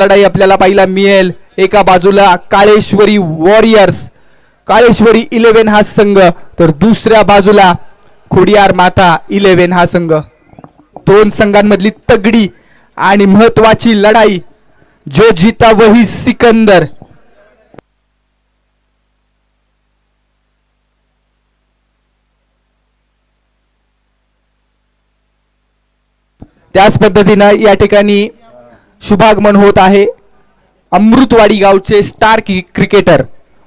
लढाई आपल्याला पाहायला मिळेल. एका बाजूला काळेश्वरी वॉरियर्स, काळेश्वरी 11 हा संघ, तर दुसऱ्या बाजूला खोडियार माता 11 हा संघ. दोन संघांमधली तगडी आणि महत्वाची लढाई. जो जीता वही सिकंदर. त्याच पद्धतीनं या ठिकाणी शुभागमन होत आहे अमृतवाडी गावचे स्टार क्रिकेटर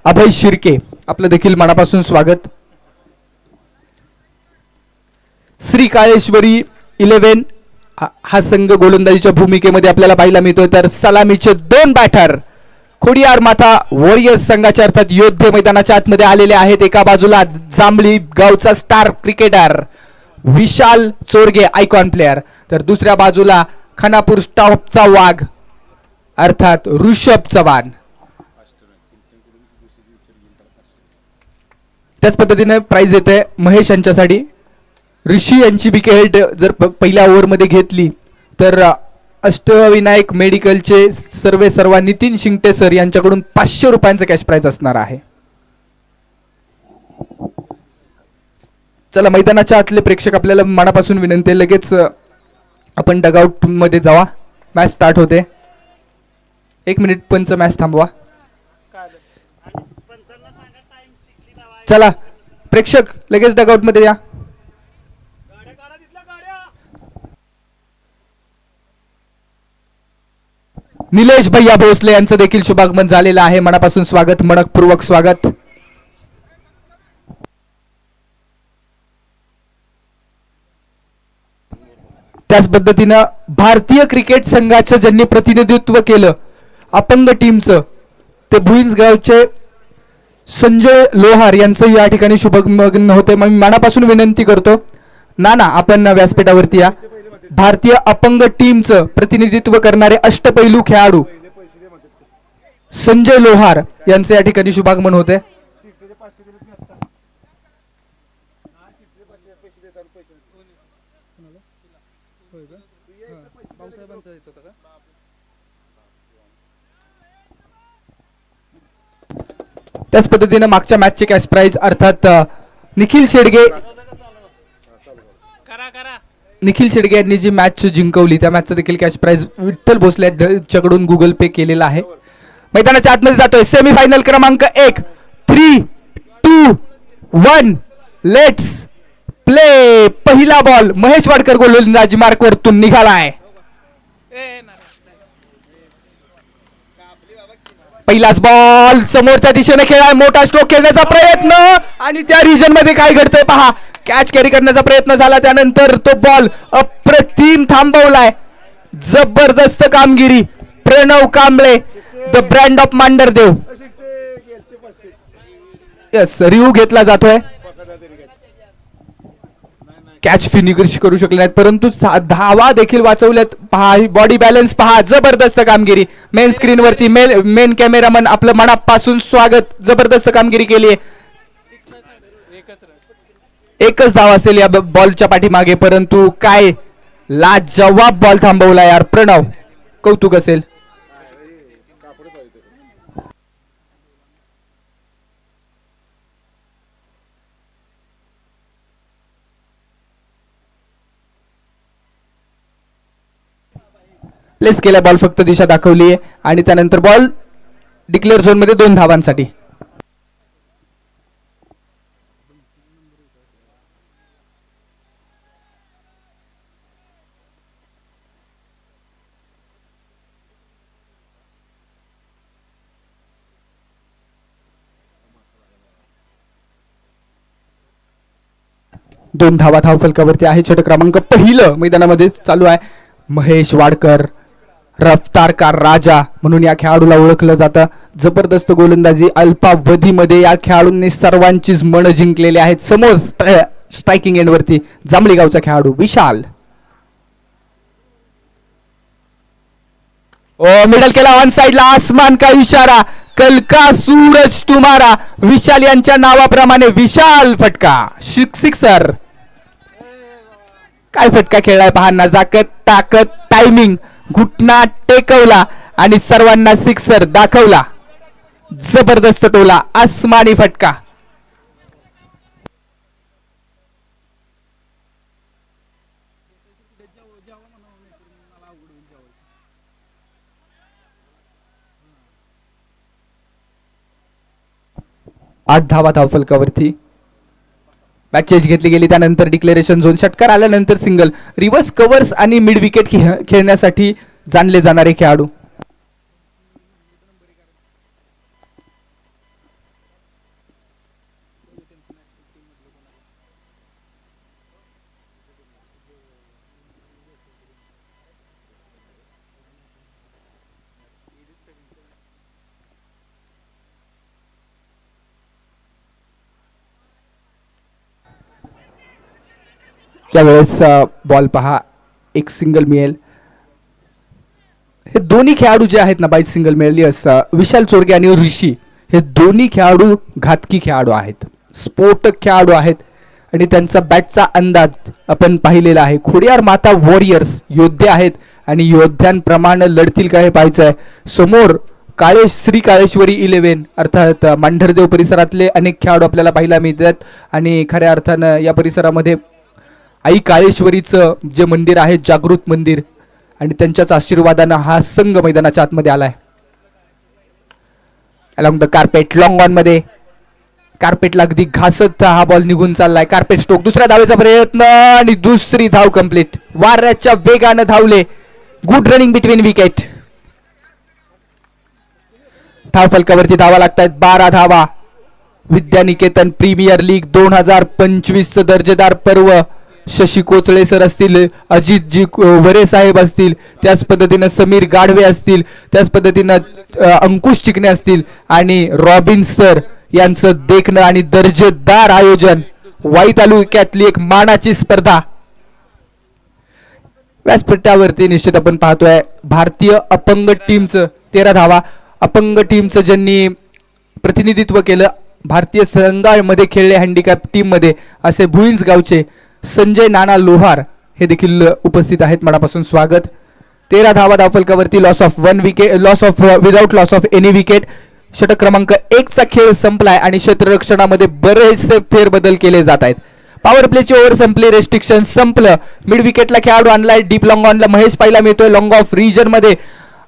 अभय शिर्के. आपलं देखील मनापासून स्वागत. श्री काळेश्वरी 11 हा संघ गोलंदाजीच्या भूमिकेमध्ये आपल्याला पाहायला मिळतोय. तर सलामीचे 2 बॅटर खोडियार माता वॉरियर्स संघाच्या अर्थात योद्धे मैदानाच्या आतमध्ये आलेले आहेत. एका बाजूला जांभळी गावचा स्टार क्रिकेटर विशाल चोरगे आयकॉन प्लेयर, तर दुसऱ्या बाजूला खानापूर स्टॉपचा वाघ अर्थात ऋषभ चव्हाण. त्याच पद्धतीने प्राइज येते महेश यांच्यासाठी. ऋषी यांची विकेट जर पहिल्या ओव्हरमध्ये घेतली तर अष्टविनायक मेडिकलचे सर्वा नितीन शिंगटे सर यांच्याकडून 500 रुपयांचं कॅश प्राइज असणार आहे. चला मैदानाच्या आतले प्रेक्षक आपल्याला मनापासून विनंती आहे, लगेच आपण डगआउट मध्ये जावा. मॅच स्टार्ट होते. 1 मिनिट पंच मॅच थांबवा. चला प्रेक्षक लगेच डगआउट मध्ये या. निलेश भैया भोसले यांचं देखील शुभागमन झालेलं आहे. मनापासून स्वागत, मनपूर्वक स्वागत. त्याच पद्धतीनं भारतीय क्रिकेट संघाचं ज्यांनी प्रतिनिधित्व केलं अपंग टीमचं ते भुईंज गावचे संजय लोहार यांचं या ठिकाणी शुभगमन होते. मी मनापासून विनंती करतो नाना आपण व्यासपीठावरती या. भारतीय अपंग टीमचं प्रतिनिधित्व करणारे अष्टपैलू खेळाडू संजय लोहार यांचे या ठिकाणी शुभागमन होते. त्याच पद्धतीने मागच्या मॅचचे कॅश प्राइज अर्थात निखिल शेडगे यांनी जी मॅच जिंकवली त्या मॅचचं देखील कॅश प्राइज विठ्ठल भोसले यांच्याकडून गुगल पे केलेला आहे. मैदानाच्या आतमध्ये जातोय सेमीफायनल क्रमांक 1. 3, 2, 1 लेट्स प्ले. पहिला बॉल महेश वाडकर गोलंदाजी मार्क वरतून निघालाय. पहिलाच बॉल समोरच्या दिशेने खेळाय. मोठा स्ट्रोक खेळण्याचा प्रयत्न आणि त्या रिजन मध्ये काय घडतंय पहा. कॅच कॅरी करण्याचा प्रयत्न झाला त्यानंतर तो बॉल अप्रतिम थांबवलाय. जबरदस्त कामगिरी Pranav Kamble the brand of Mandhardev. Yes review घेतला जातोय. कॅच फिनिश करू शकले नाहीत परंतु धावा देखील वाचवल्यात. पहा बॉडी बॅलन्स पहा, जबरदस्त कामगिरी. मेन स्क्रीन वरती मेन कॅमेरामन आपलं मनापासून स्वागत. जबरदस्त कामगिरी केली आहे. एकच धाव असेल या बॉलच्या पाठीमागे परंतु काय लाजवाब बॉल थांबवला यार प्रणव, कौतुक असेल. प्लेस केला बॉल, फक्त दिशा दाखवली आहे आणि त्यानंतर बॉल डिक्लेअर झोन मध्ये 2 धावांसाठी. दोन धावा धावफलकावरती आहे. षटक क्रमांक पहिलं मैदानामध्ये चालू आहे. महेश वाडकर रफ्तारकार राजा म्हणून या खेळाडूला ओळखलं जातं. जबरदस्त गोलंदाजी अल्पावधीमध्ये या खेळाडूंनी सर्वांचीच मन जिंकलेली आहेत. समोर स्ट्रायकिंग एंड वरती जांभळी गावचा खेळाडू विशाल. मिडल केला ऑन साइडला. आसमान का इशारा, कल का सूरज तुम्हारा. विशाल यांच्या नावाप्रमाणे विशाल फटका, सिक्सर. काय फटका खेळलाय पहा. नजाकत, ताकद, टायमिंग, घुटना टेकवला आणि सर्वांना सिक्सर दाखवला. जबरदस्त टोला, आसमानी फटका. आठ धावा धावफलकावरती. मॅचेस घेतली गेली, त्यानंतर डिक्लेरेशन झोन, षटकार आल्यानंतर सिंगल. रिव्हर्स कव्हर्स आणि मिड विकेट खेळण्यासाठी जाणले जाणारे खेळाडू. त्यावेळेस बॉल पहा, एक सिंगल मिळेल. हे दोन्ही खेळाडू जे आहेत ना, 22 सिंगल मिळाली. विशाल चोरगे आणि ऋषी हे दोन्ही खेळाडू घातकी खेळाडू आहेत, स्फोटक खेळाडू आहेत आणि त्यांचा बॅटचा अंदाज आपण पाहिलेला आहे. खोडियार माता वॉरियर्स योद्धे आहेत आणि योद्ध्यांप्रमाणे लढतील काय पाहायचं आहे. समोर श्री काळेश्वरी 11 अर्थात मांढरदेव परिसरातले अनेक खेळाडू आपल्याला पाहायला मिळतात आणि खऱ्या अर्थानं या परिसरामध्ये आई काळेश्वरीचं जे मंदिर आहे, जागृत मंदिर, आणि त्यांच्याच आशीर्वादानं हा संघ मैदानाच्या आतमध्ये आलाय. Along the carpet, long on मध्ये कार्पेटला अगदी घासत हा बॉल निघून चाललाय. कार्पेट स्ट्रोक, दुसऱ्या धावेचा प्रयत्न आणि दुसरी धाव कंप्लीट. वाऱ्याच्या वेगानं धावले. Good running between wicket. धाव फलकावरती धावा लागतायत 12 धावा. विद्यानिकेतन प्रीमियर लीग 2025 दर्जेदार पर्व. शशी कोचळे सर असतील, अजितजी वरे साहेब असतील, त्याच पद्धतीनं समीर गाढवे असतील, त्याच पद्धतीनं अंकुश चिकणे असतील आणि रॉबिन सर यांचं देखणं आणि दर्जेदार आयोजन. वाई तालुक्यातली एक मानाची स्पर्धा. व्यासपीठावरती निश्चित आपण पाहतोय भारतीय अपंग टीमचं 13 धावा. अपंग टीमचं ज्यांनी प्रतिनिधित्व केलं, भारतीय संघामध्ये खेळले हँडिकॅप टीम मध्ये, असे भुईंज गावचे संजय नाना लोहार हे देखील उपस्थित आहेत. मनापासून स्वागत. 13 धावा धावफलकावरती. Loss of 1 wicket, loss of without loss of any wicket. षटक क्रमांक 1 चा खेळ संपलाय आणि क्षेत्ररक्षणामध्ये बरेचसे फेरबदल केले जात आहेत. पॉवर प्लेची ओव्हर संपली, रेस्ट्रिक्शन संपलं. मिड विकेटला खेळाडू आणलाय. डीप लॉंग ऑनला महेश पाहायला मिळतोय. लॉंग ऑफ रिजन मध्ये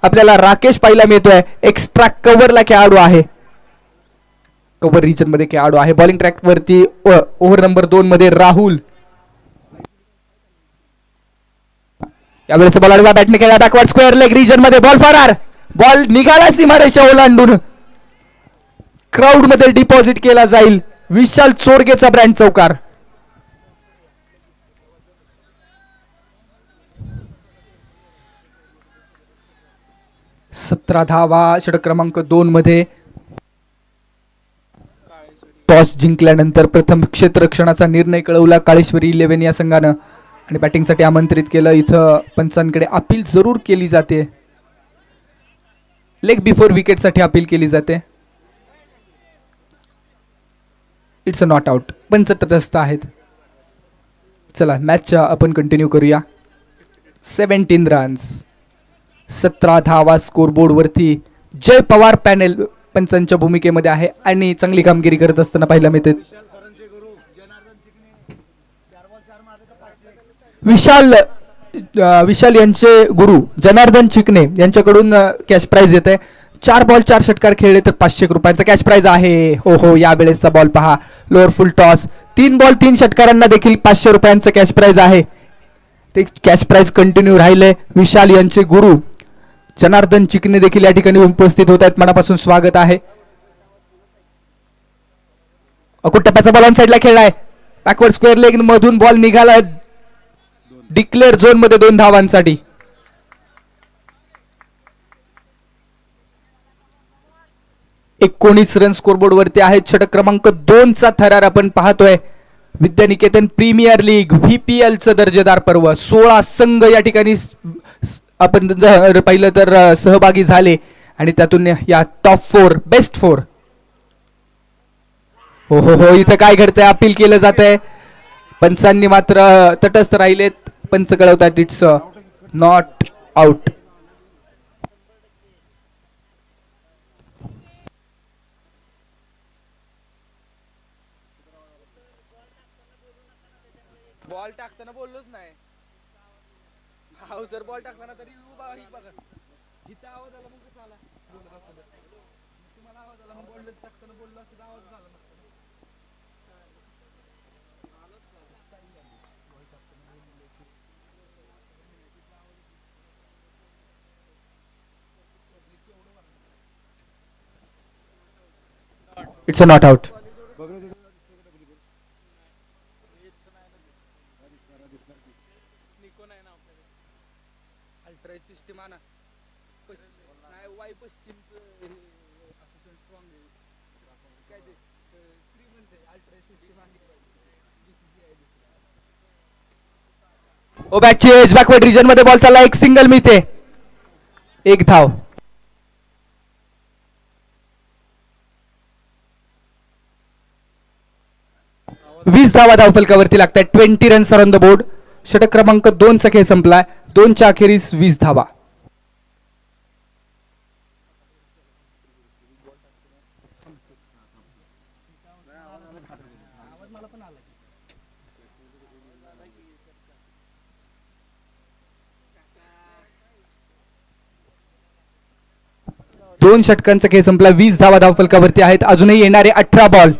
आपल्याला राकेश पाहायला मिळतोय. एक्स्ट्रा कव्हरला खेळाडू आहे, कव्हर रिजन मध्ये खेळाडू आहे. बॉलिंग ट्रॅक वरती ओव्हर नंबर 2 मध्ये राहुल. यावेळेस बॉल आडवा बॅटने खेळला. बॅकवर्ड स्क्वेअर लेग रिजन मध्ये बॉल फरार. बॉल निघाला सीमारेषा ओलांडून. क्राऊड मध्ये डिपॉझिट केला जाईल. विशाल चोरगेचा ब्रँड चौकार. सतरा धावा षटक क्रमांक 2 मध्ये. टॉस जिंकल्यानंतर प्रथम क्षेत्ररक्षणाचा निर्णय कळवला काळेश्वरी 11 या संघानं आणि बॅटिंगसाठी आमंत्रित केलं. इथं पंचांकडे अपील जरूर केली जाते. लेग बिफोर विकेट साठी अपील केली जाते. It's a not out. पंच तटस्थ आहेत. चला मॅच आपण कंटिन्यू करूया. 17 रन्स, 17 धावा स्कोरबोर्ड वरती. जय पवार पॅनेल पंचांच्या भूमिकेमध्ये आहे आणि चांगली कामगिरी करत असताना पाहायला मिळते. विशाल यांचे गुरु जनार्दन चिकणे यांच्याकडून कॅश प्राइज येते. 4 बॉल 4 षटकार खेळले तर 500 रुपयांचा कॅश प्राइज आहे. हो हो, या वेळेसचा बॉल पहा, लोअर फुल टॉस. 3 बॉल 3 षटकारांना देखील 500 रुपयांचा कॅश प्राइज आहे. ते कॅश प्राइज कंटिन्यू राहिले. विशाल यांचे गुरु जनार्दन चिकणे देखील या ठिकाणी उपस्थित होत आहेत. मनापासून स्वागत आहे. टप्प्याचा बॉल ऑन साईडला खेळलाय. बॅकवर्ड स्क्वेअर लेग मधून बॉल निघालाय डिक्लेअर झोन मध्ये 2 धावांसाठी. एकोणीस रन स्कोरबोर्ड वरती आहेत. षटक क्रमांक 2 चा थरार आपण पाहतोय. विद्यानिकेतन प्रीमियर लीग VPL चं दर्जेदार पर्व. 16 संघ या ठिकाणी आपण जर पाहिलं तर सहभागी झाले आणि त्यातून या टॉप 4 बेस्ट 4. हो हो हो, इथं काय घडतंय? अपील केलं जात आहे. पंचांनी मात्र तटस्थ राहिलेत. पंच कळवतात इट्स नॉट आउट. बॉल टाकताना बोललोच नाही. हा सर बॉल टाकताना तरी उभा बघा इथं आवाज आला मग कसा आला तुम्हाला आवाज आला मग बॉल टाकताना बोललो असं आवाज झाला नसता. It's a not out. System आणा नाही वाई पश्चिमचं स्ट्रॉंग काय ते श्रीमंत अल्ट्रा सिस्टम ओ बॅकची एज बॅकवर्ड रिजन मध्ये बॉल चालला. एक सिंगल मिळते. एक धाव. वीस धावा धावफलकावरती लागतात. 20 रन्स ऑन द बोर्ड. षटक क्रमांक 2 चा खेळ संपलाय. 2च्या अखेरीस 20 धावा. दोन षटकांचा खेळ संपला. 20 धावा धावफलकावरती आहेत. अजूनही येणारे 18 बॉल.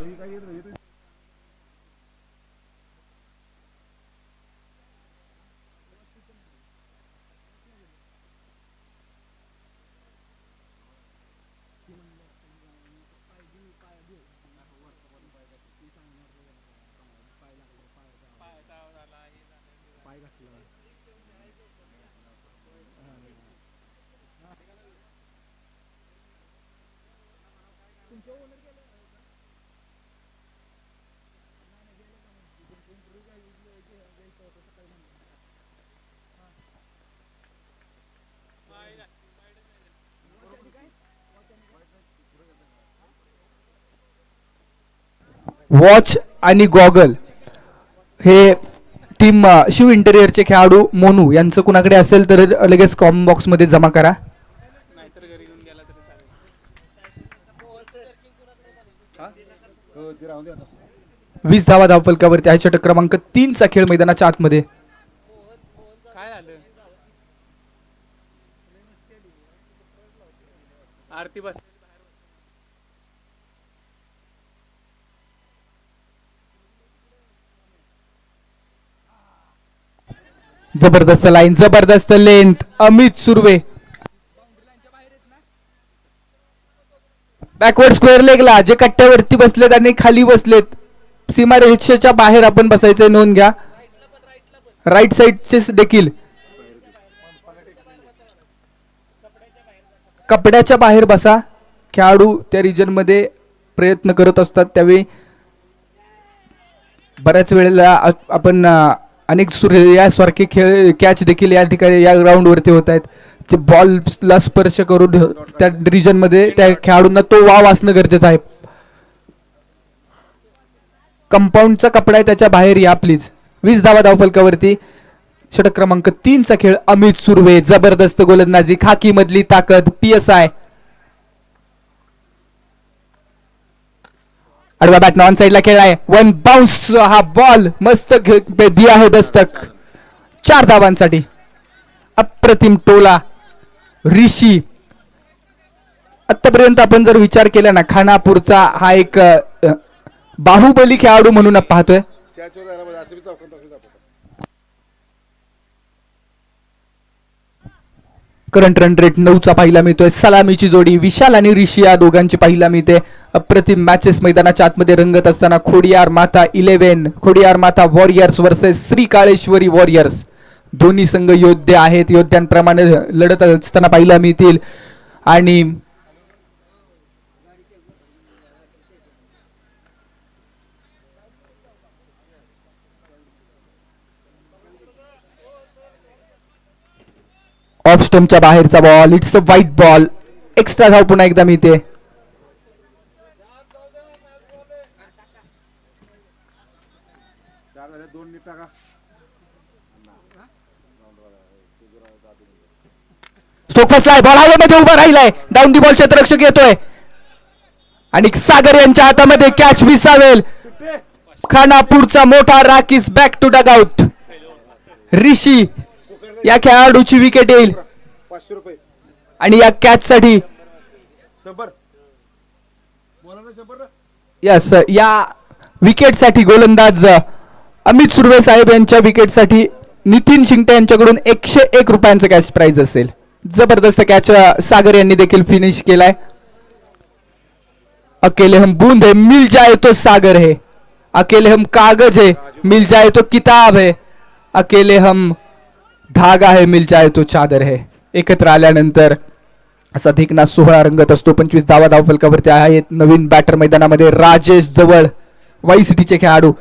वॉच आणि गॉगल हे टीम शिव इंटेरियरचे खेळाडू मोनू यांचं कुणाकडे असेल तर लगेच कॉमेंट बॉक्स मध्ये जमा करा. 20 धावा धावफलकावरती आहे. षटक क्रमांक 3 चा खेळ मैदानाच्या आतमध्ये. काय झालं आरती बस. जबरदस्त लाईन, जबरदस्त length. Amit Surve backward square लेगला जे कट्ट्यावरती बसलेत आणि खाली बसलेत. सीमारेषेच्या बाहेर आपण बसायचंय. नोंद घ्या. राईट साइडचे देखील कपड्याच्या बाहेर बसा. खेळाडू त्या रिजन मध्ये प्रयत्न करत असतात त्यावेळी बऱ्याच वेळेला आपण अनेक सूर्यासारखे खेळ कॅच देखील या ठिकाणी या ग्राउंड वरती होत आहेत. जे बॉलला स्पर्श करून त्या रिजन मध्ये त्या खेळाडूंना तो वाव असणं गरजेचं आहे. कंपाऊंडचा कपडा आहे त्याच्या बाहेर या प्लीज. 20 धावा धावफलकावरती. षटक क्रमांक 3 चा खेळ. अमित सुर्वे जबरदस्त गोलंदाजी. खाकी मधली ताकद. PSI आडवा बॅट ऑन साइडला खेळलाय. 1 बाउन्स. हा बॉल मस्त दिया आहे दस्तक. 4 धावांसाठी. अप्रतिम टोला. ऋषी आतापर्यंत आपण जर विचार केला ना खानापूरचा हा एक बाहुबली खेळाडू म्हणून पाहतोय. करंट रन रेट 9 चा पाहिला मिळतोय. सलामीची जोडी विशाल आणि ऋषी या दोघांची पाहिला मिळते. अप्रतिम मॅचेस मैदानाच्या आतमध्ये रंगत असताना खोडियार माता 11 खोडियार माता warriors versus Shri Kaleshwari warriors. दोन्ही संघ योद्धे आहेत. योद्ध्यांप्रमाणे लढत असताना पाहिला मिळतील. आणि ऑफ स्टंपच्या बाहेरचा ball. It's a white ball. Extra धाव पुन्हा एकदा मिळते. स्टोक फसलाय. बॉल हवेमध्ये उभा राहिलाय. डाऊन दी बॉल क्षेत्ररक्षक येतोय आणि सागर यांच्या हातामध्ये कॅच विसावेल. खानापूरचा मोठा राकीस बॅक टू डग आउट. ऋषी या खेळाडूची विकेट येईल 500 रुपये आणि या कॅच साठी 100 बोला ना 100 यस या विकेट साठी गोलंदाज अमित सुर्वे साहेब यांच्या विकेट साठी नितीन शिंगटे यांच्याकडून 101 रुपयांचं कॅश प्राइज असेल. जबरदस्त कॅच सागर यांनी देखील फिनिश केलाय. अकेले हम बूंद है मिल जाए तो सागर है, अकेले हम कागज है मिल जाए तो किताब है, अकेले हम धागा है मिल जाए तो चादर है. एकत्र आल्यानंतर असा देखना सोहळा रंगत असतो. 25 धावा धावफलकावरती आहेत. नवीन बॅटर मैदानामध्ये राजेश जवळ वाई सिटीचे खेळाडू.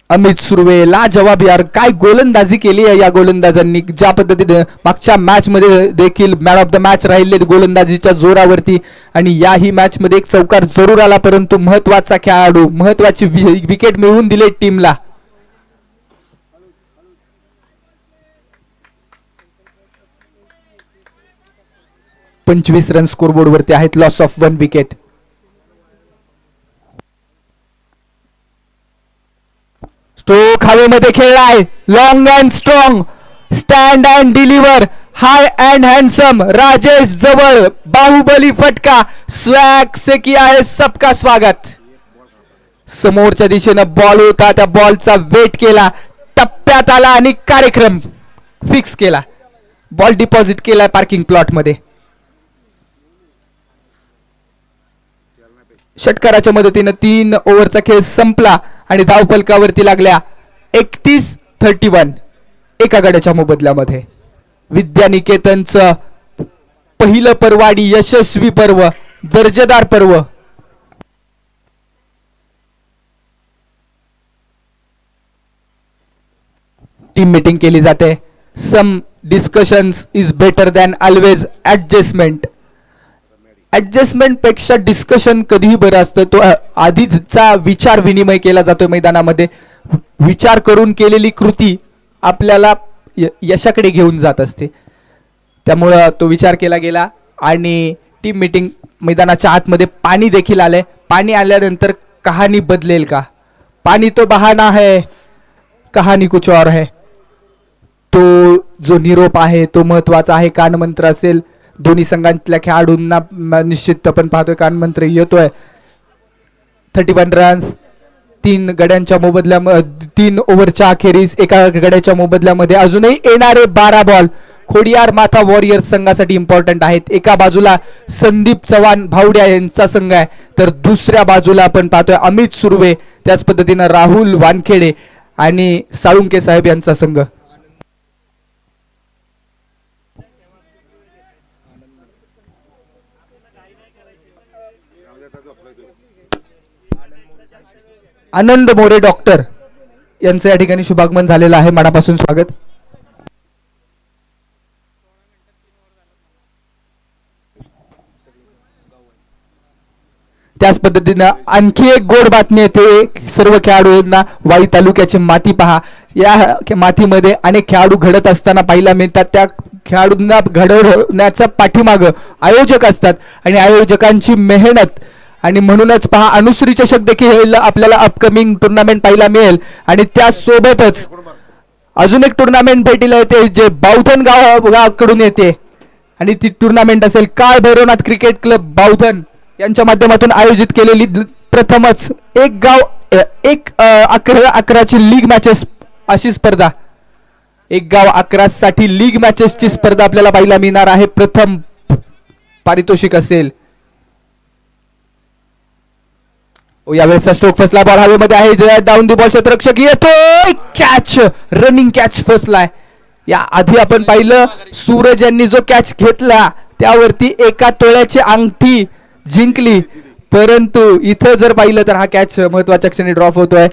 अमित सुर्वे लाजवाब यार, काय गोलंदाजी केली आहे या गोलंदाजांनी. ज्या पद्धतीने मागच्या मॅच मध्ये देखील मॅन ऑफ द मॅच राहिले गोलंदाजीच्या जोरावरती आणि याही मॅच मध्ये एक चौकार जरूर आला, परंतु महत्वाचा खेळाडू महत्वाची विकेट मिळवून दिले टीमला. पंचवीस रन स्कोरबोर्ड वरती आहेत. Loss of 1 wicket. स्ट्रोक हवेमध्ये खेळलाय. Long and strong, stand and deliver, high and handsome. Rajesh जवळ बाहुबली फटका. स्वॅग से किया है सबका स्वागत. समोरच्या दिशेनं बॉल होता, त्या बॉलचा वेट केला, टप्प्यात आला आणि कार्यक्रम फिक्स केला. बॉल डिपॉझिट केला पार्किंग प्लॉट मध्ये. षटकाराच्या मदतीनं 3 ओव्हरचा खेळ संपला आणि धावफलकावरती लागल्या 31-31 एका गड्याच्या मोबदल्यामध्ये. विद्यानिकेतनचं पहिलं पर्वाडी यशस्वी पर्व, दर्जेदार पर्व. टीम मीटिंग केली जाते. Some discussions is better than always adjustment. Adjustment पेक्षा डिस्कशन कधीही बरं असतं. तो आधीचा विचार विनिमय केला जातो मैदानामध्ये. विचार करून केलेली कृती आपल्याला यशाकडे घेऊन जात असते. त्यामुळं तो विचार केला गेला आणि टीम मीटिंग मैदानाच्या आतमध्ये पाणी देखील आलंय. पाणी आल्यानंतर कहाणी बदलेल का? पाणी तो बहाना है, कहाणी कुछ और है. तो जो निरोप आहे तो महत्वाचा आहे. कानमंत्र असेल. दोन्ही संघातल्या खेळाडूंना निश्चित आपण पाहतोय कानमंत्र येतोय. 31 रन्स 3 गड्यांच्या मोबदल्या 3 ओव्हरच्या अखेरीस एका गड्याच्या मोबदल्यामध्ये अजूनही येणारे 12 बॉल खोडियार माथा वॉरियर्स संघासाठी इम्पॉर्टंट आहेत. एका बाजूला संदीप चव्हाण भावड्या यांचा संघ आहे, तर दुसऱ्या बाजूला आपण पाहतोय अमित सुर्वे, त्याच पद्धतीनं राहुल वानखेडे आणि साळुंके साहेब यांचा संघ. आनंद मोरे डॉक्टर यांचं या ठिकाणी शुभागमन झालेलं आहे. मनापासून स्वागत. त्याच पद्धतीनं आणखी एक गोड बातमी येते सर्व खेळाडूंना. वाई तालुक्याची माती पहा. या मातीमध्ये अनेक खेळाडू घडत असताना पाहायला मिळतात. त्या खेळाडूंना घडवण्याच्या पाठीमाग आयोजक असतात आणि आयोजकांची मेहनत. आणि म्हणूनच पहा अनुश्री चषक देखील आपल्याला अपकमिंग टुर्नामेंट पाहायला मिळेल. आणि त्यासोबतच अजून एक टुर्नामेंट भेटीला येते जे बावधन गावाकडून येते आणि ती टुर्नामेंट असेल काळ भैरवनाथ क्रिकेट क्लब बावधन यांच्या माध्यमातून आयोजित केलेली प्रथमच एक गाव 11 लीग मॅचेस अशी स्पर्धा. एक गाव 11 साठी लीग मॅचेसची स्पर्धा आपल्याला पाहायला मिळणार आहे. प्रथम पारितोषिक असेल. यावेळेस स्ट्रोक फसला. बॉल हवेमध्ये आहे. डाऊन दी बॉल क्षेत्ररक्षक येतोय. कॅच, रनिंग कॅच फसलाय. या आधी आपण पाहिलं सूरज यांनी जो कॅच घेतला त्यावरती 1 तोळ्याची अंगठी जिंकली, परंतु इथं जर पाहिलं तर हा कॅच महत्वाच्या क्षणी ड्रॉप होतोय.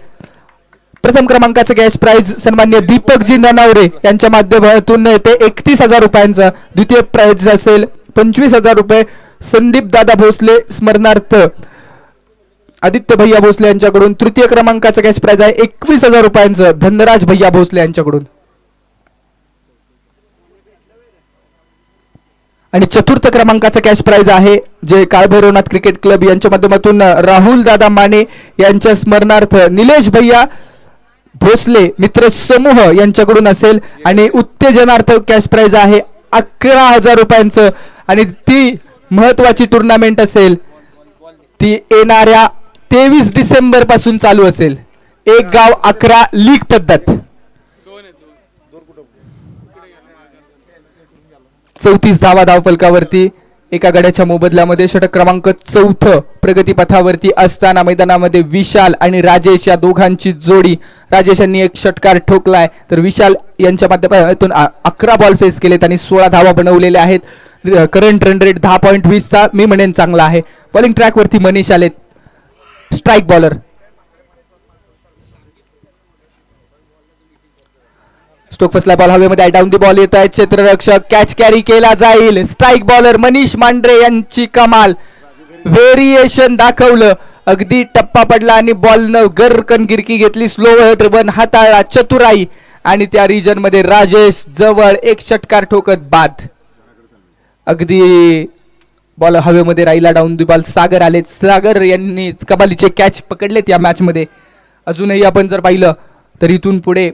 प्रथम क्रमांकाचं कॅश प्राइज सन्मान्य दीपकजी ननावरे यांच्या माध्यमातून येते 31,000 रुपयांचं. द्वितीय प्राइज असेल 25,000 रुपये संदीप दादा भोसले स्मरणार्थ आदित्य भैया भोसले यांच्याकडून. तृतीय क्रमांकाचं कॅश प्राइज आहे 21,000 रुपयांचं धनराज भैया भोसले यांच्याकडून. आणि चतुर्थ क्रमांकाचं कॅश प्राइज आहे जे काळभैरवनाथ क्रिकेट क्लब यांच्या माध्यमातून राहुल दादा माने यांच्या स्मरणार्थ निलेश भैया भोसले मित्र समूह यांच्याकडून असेल आणि उत्तेजनार्थ कॅश प्राइज आहे 11,000 रुपयांचं आणि ती महत्वाची टुर्नामेंट असेल ती येणाऱ्या 23 डिसेंबर पासून चालू असेल. एक गाव 11 लीग पद्धत. 34 धावा धावफलकावरती एका गड्याच्या मोबदल्यामध्ये. षटक क्रमांक 4 प्रगतीपथावरती असताना मैदानामध्ये विशाल आणि राजेश या दोघांची जोडी. राजेश यांनी एक षटकार ठोकलाय तर विशाल यांच्या माध्यमातून 11 बॉल फेस केलेत आणि 16 धावा बनवलेल्या आहेत. करंट रन रेट 10.20 चा मी म्हणेन चांगला आहे. बॉलिंग ट्रॅक वरती मनीष आलेत. स्ट्राईक बॉलर स्टोक फसला. बॉल हवेमध्ये डाऊन दी बॉल येत आहे. क्षेत्ररक्षक कॅच कॅरी केला जाईल. स्ट्राईक बॉलर मनीष मांढरे यांची कमाल व्हेरिएशन दाखवलं. अगदी टप्पा पडला आणि बॉलनं गरकन गिरकी घेतली. स्लो रन हाताळला चतुराई आणि त्या रिजन मध्ये राजेश जवळ एक षटकार ठोकत बाद. अगदी बॉल हवेमध्ये राहिला. डाऊन दी बॉल सागर आले. सागर यांनी कबालीचे कॅच पकडलेत या मॅच मध्ये. अजूनही आपण जर पाहिलं तर इथून पुढे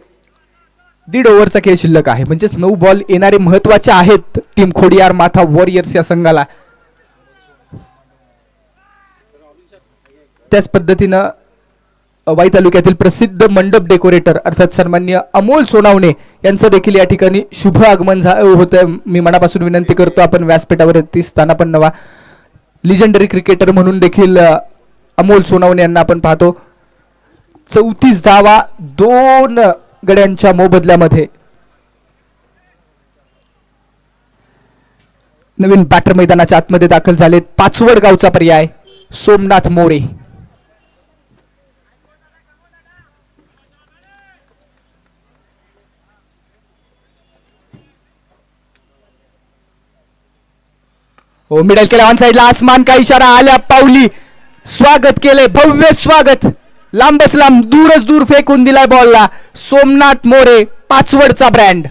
1.5 ओव्हरचा खेळ शिल्लक आहे. म्हणजेच 9 बॉल येणारे महत्वाचे आहेत टीम खोडियार माथा वॉरियर्स या संघाला. त्याच पद्धतीनं वाई तालुक्यातील प्रसिद्ध मंडप डेकोरेटर अर्थात सन्माननीय अमोल सोनावणे यांचं देखील या ठिकाणी शुभ आगमन होतं. मी मनापासून विनंती करतो आपण व्यासपीठावरती स्थानापन्न व्हावा. लिजेंडरी क्रिकेटर म्हणून देखील अमोल सोनावणे यांना आपण पाहतो. 34 धावा 2 गड्यांच्या मोबदल्यामध्ये. नवीन बॅटर मैदानाच्या आतमध्ये दाखल झालेत. पाचवड गावचा पर्याय सोमनाथ मोरे. हो मिडल केला ऑन साइडला. आसमान का इशारा आल्या पावली. स्वागत केले भव्य स्वागत. लांबच लांब दूरच दूर फेकून दिलाय बॉलला. सोमनाथ मोरे पाचवडचा ब्रँड.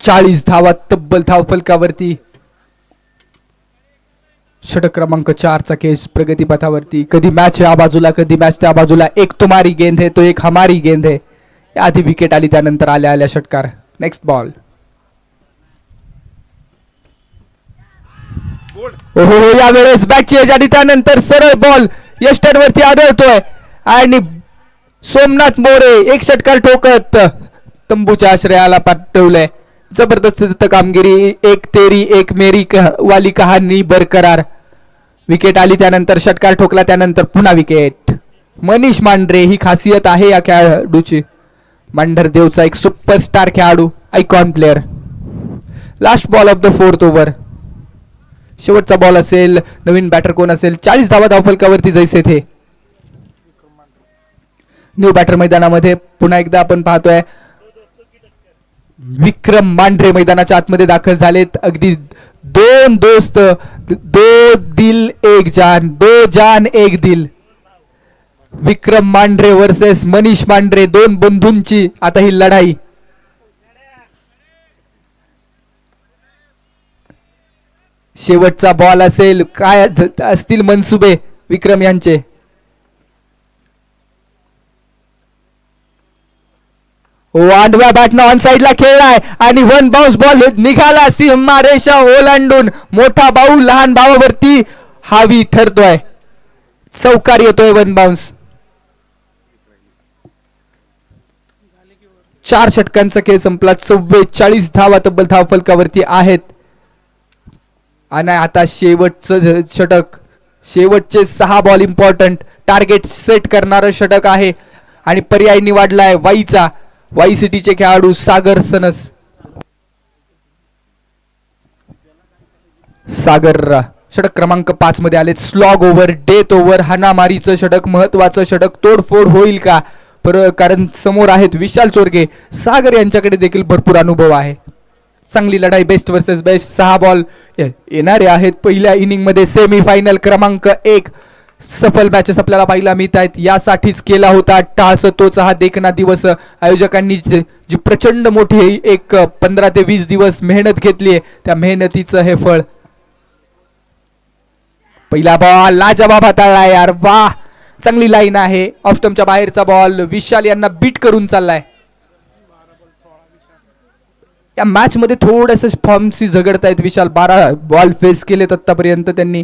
चाळीस धावा तब्बल धावफलकावरती. षटक क्रमांक 4 चा केस प्रगतीपथावरती. कधी मॅच या बाजूला कधी मॅच त्या बाजूला. एक तुम्हारी गेंद है तो एक हमारी गेंद है. आधी विकेट आली त्यानंतर आल्या आल्या षटकार. Next ball. ओहो यावेळेस बॅटची एज आणि त्यानंतर सरळ बॉल यस्टर वरती आदळतोय आणि सोमनाथ मोरे एक षटकार ठोकत तंबूच्या आश्रयाला पाठवलंय. जबरदस्त कामगिरी. एक तेरी एक मेरी वाली कहाणी बरकरार. विकेट आली त्यानंतर षटकार ठोकला त्यानंतर पुन्हा विकेट. मनीष मांढरे ही खासियत आहे या खेळाडूची. मांढरदेवचा एक सुपरस्टार खेळाडू icon player. Last ball of the 4th over. शेवटचा बॉल असेल. नवीन बॅटर कोण असेल. 40 धावा धावफलकावरती जैसे थे. न्यू बॅटर मैदानामध्ये पुन्हा एकदा आपण पाहतोय विक्रम मांढरे मैदानाच्या आतमध्ये दाखल झालेत. अगदी 2 दोस्त 2 दिल एक जान 2 जान एक दिल. विक्रम मांढरे वर्सेस मनीष मांढरे 2 बंधूंची आता ही लढाई. शेवटचा बॉल असेल. काय असतील मनसुबे विक्रम यांचे. आंडव्या बॅटनं ऑन साइडला खेळलाय आणि 1 बाउन्स बॉल निघाला. सीमा रेषा ओलांडून मोठा भाऊ लहान भावावरती हावी ठरतोय. चौकार येतोय 1 बाउन्स. 4 षटकांचा खेळ संपला. 44 धावा तब्बल धावफलकावरती आहेत आणि आता शेवटचं षटक. शेवटचे 6 बॉल इम्पॉर्टंट. टार्गेट सेट करणारं षटक आहे आणि पर्याय निवडलाय वाईचा. वाई सिटीचे खेळाडू सागर सनस. सागर षटक क्रमांक 5 मध्ये आले. स्लॉग ओव्हर डेथ ओव्हर हाणामारीचं षटक. महत्वाचं षटक. तोडफोड होईल का कारण समोर आहेत विशाल चोरगे. सागर यांच्याकडे देखील भरपूर अनुभव आहे. चांगली लढाई. Best versus best. 6 बॉल येणारे आहेत पहिल्या इनिंग मध्ये. सेमी फायनल क्रमांक 1 सफल मॅचेस आपल्याला पाहायला मिळत आहेत. यासाठीच केला होता टॉसचा हा देखना दिवस. आयोजकांनी जी प्रचंड मोठी एक 15 ते 20 दिवस मेहनत घेतली आहे, त्या मेहनतीचं हे फळ. पहिला बॉल लाजवाब हाताळलाय यार, वाह चांगली लाईन आहे. ऑफ स्टंपच्या बाहेरचा बॉल विशाल यांना बीट करून चाललाय. या मॅच मध्ये थोडस फॉर्मशी झगडतायत विशाल. 12 बॉल फेस केलेत आतापर्यंत त्यांनी.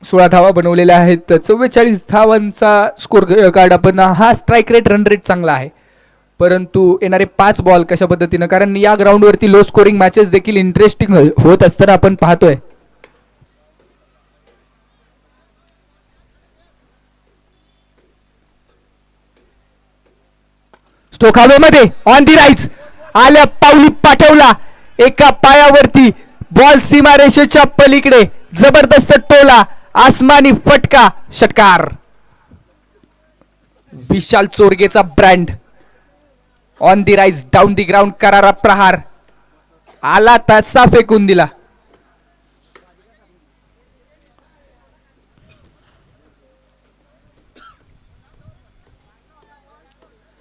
16 धावा बनवलेल्या आहेत. 44 धावांचा स्कोर कार्ड. आपण हा स्ट्राईक रेट रन रेट चांगला आहे, परंतु येणारे 5 बॉल कशा पद्धतीनं, कारण या ग्राउंडवरती लो स्कोरिंग मॅचेस देखील इंटरेस्टिंग होत असताना आपण पाहतोय. स्टोक हवेमध्ये ऑन दी राईज आल्या पावली पाठवला. एका पायावरती बॉल सीमारेषेच्या पलीकडे जबरदस्त टोला, आसमानी फटका, षटकार. Vishal Chorge brand. On the rise down the ground करारा प्रहार आला तसा फेकून दिला.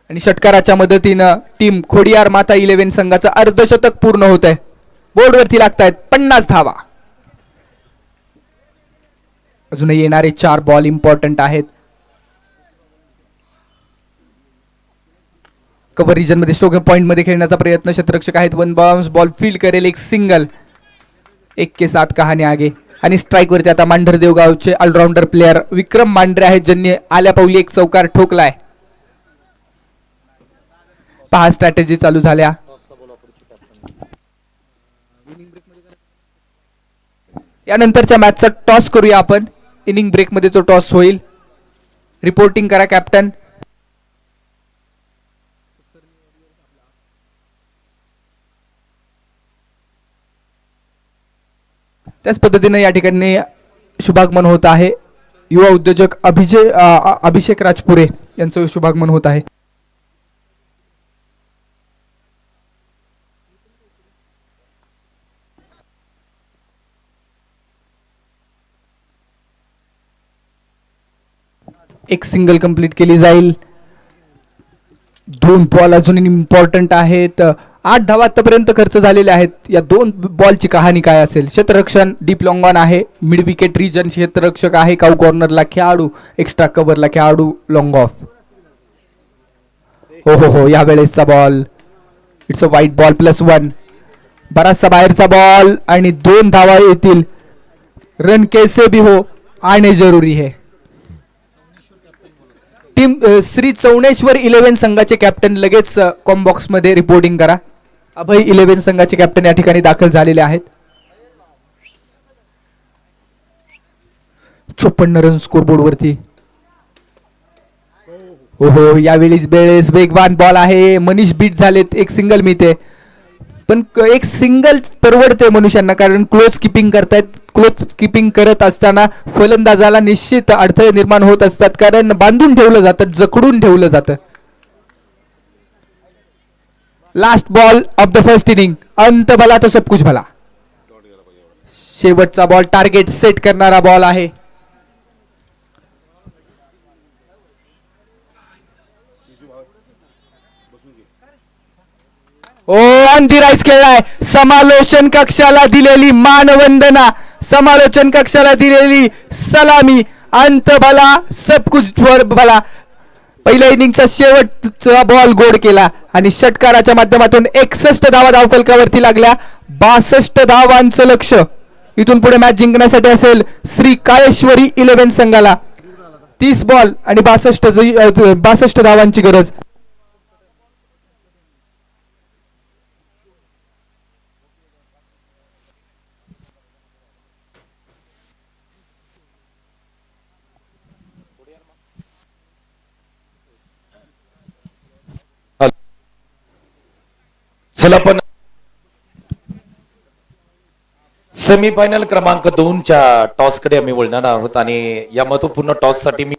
आणि षटकाराच्या मदतीनं टीम खोडियार माता 11 संघाचं अर्धशतक पूर्ण होत आहे. बोर्डवरती लागतायत 50 धावा. अजूनही येणारे 4 बॉल इम्पॉर्टंट आहेत. कव्हर रिजन मध्ये स्ट्रोक पॉइंट मध्ये खेळण्याचा प्रयत्न क्षेत्ररक्षक आहेत. 1 बाउन्स बॉल फील्ड करेल, एक सिंगल. 1 के 7 कहाणी आगे. आणि स्ट्राईक वरती आता मांढरदेव गावचे ऑलराऊंडर प्लेयर विक्रम मांढरे आहेत, ज्यांनी आल्या पावली एक चौकार ठोकलाय. 5 स्ट्रॅटेजी चालू झाल्या. यानंतरच्या मॅचचा टॉस करूया आपण. इनिंग ब्रेक मध्ये तो टॉस होईल. रिपोर्टिंग करा कॅप्टन. त्याच पद्धतीने या ठिकाणी शुभागमन होत आहे. युवा उद्योजक अभिषेक राजपुरे यांचं शुभागमन होत आहे. एक सिंगल कंप्लीट केली जाईल. 2 बॉल अजून इम्पॉर्टंट आहेत. 8 धावा आतापर्यंत खर्च झालेले आहेत. या 2 बॉलची कहाणी काय असेल? क्षेत्ररक्षण डीप लॉंग ऑन आहे. मिड विकेट रिजन क्षेत्ररक्षक आहे. काऊ कॉर्नरला खेळाडू, एक्स्ट्रा कव्हरला खेळाडू, लॉंग ऑफ. हो हो हो, या वेळेसचा बॉल इट्स अ वाईट बॉल +1. बराचसा बाहेरचा बॉल आणि 2 धावा येतील. रन कैसे भी हो आणे जरुरी है. टीम श्री चौणेश्वर 11 संघाचे कॅप्टन लगेच कॉम्बॉक्स मध्ये रिपोर्टिंग करा. अभय 11 संघाचे कॅप्टन या ठिकाणी दाखल झालेले आहेत. 54 रन स्कोर बोर्ड वरती. हो यावेळी बेळेस वेगवान बॉल आहे. मनीष बीट झालेत. एक सिंगल मिळते, पण एक सिंगल परवडते मनुष्यांना, कारण क्लोज किपिंग करतायत. क्लोज किपिंग करत असताना फलंदाजाला निश्चित अडथळे निर्माण होत असतात, कारण बांधून ठेवलं जातं, जखडून ठेवलं जातं. Last ball of the first inning. अंत भला तो सब कुछ भला. शेवटचा बॉल टार्गेट सेट करणारा बॉल आहे. ऑन दी राईज खेळलाय. समालोचन कक्षाला दिलेली मानवंदना, समालोचन कक्षाला दिलेली सलामी. अंत भला सब कुछ भला. पहिल्या इनिंगचा शेवटचा बॉल गोड केला आणि षटकाराच्या माध्यमातून 61 धावा धावफलकावरती लागल्या. 62 धावांचं लक्ष इथून पुढे मॅच जिंकण्यासाठी असेल श्री काळेश्वरी 11 संघाला. 30 बॉल आणि 62 धावांची गरज. चला पण सेमीफायनल क्रमांक 2 च्या टॉस कडे आम्ही वळणार आहोत आणि या महत्वपूर्ण टॉस साठी मी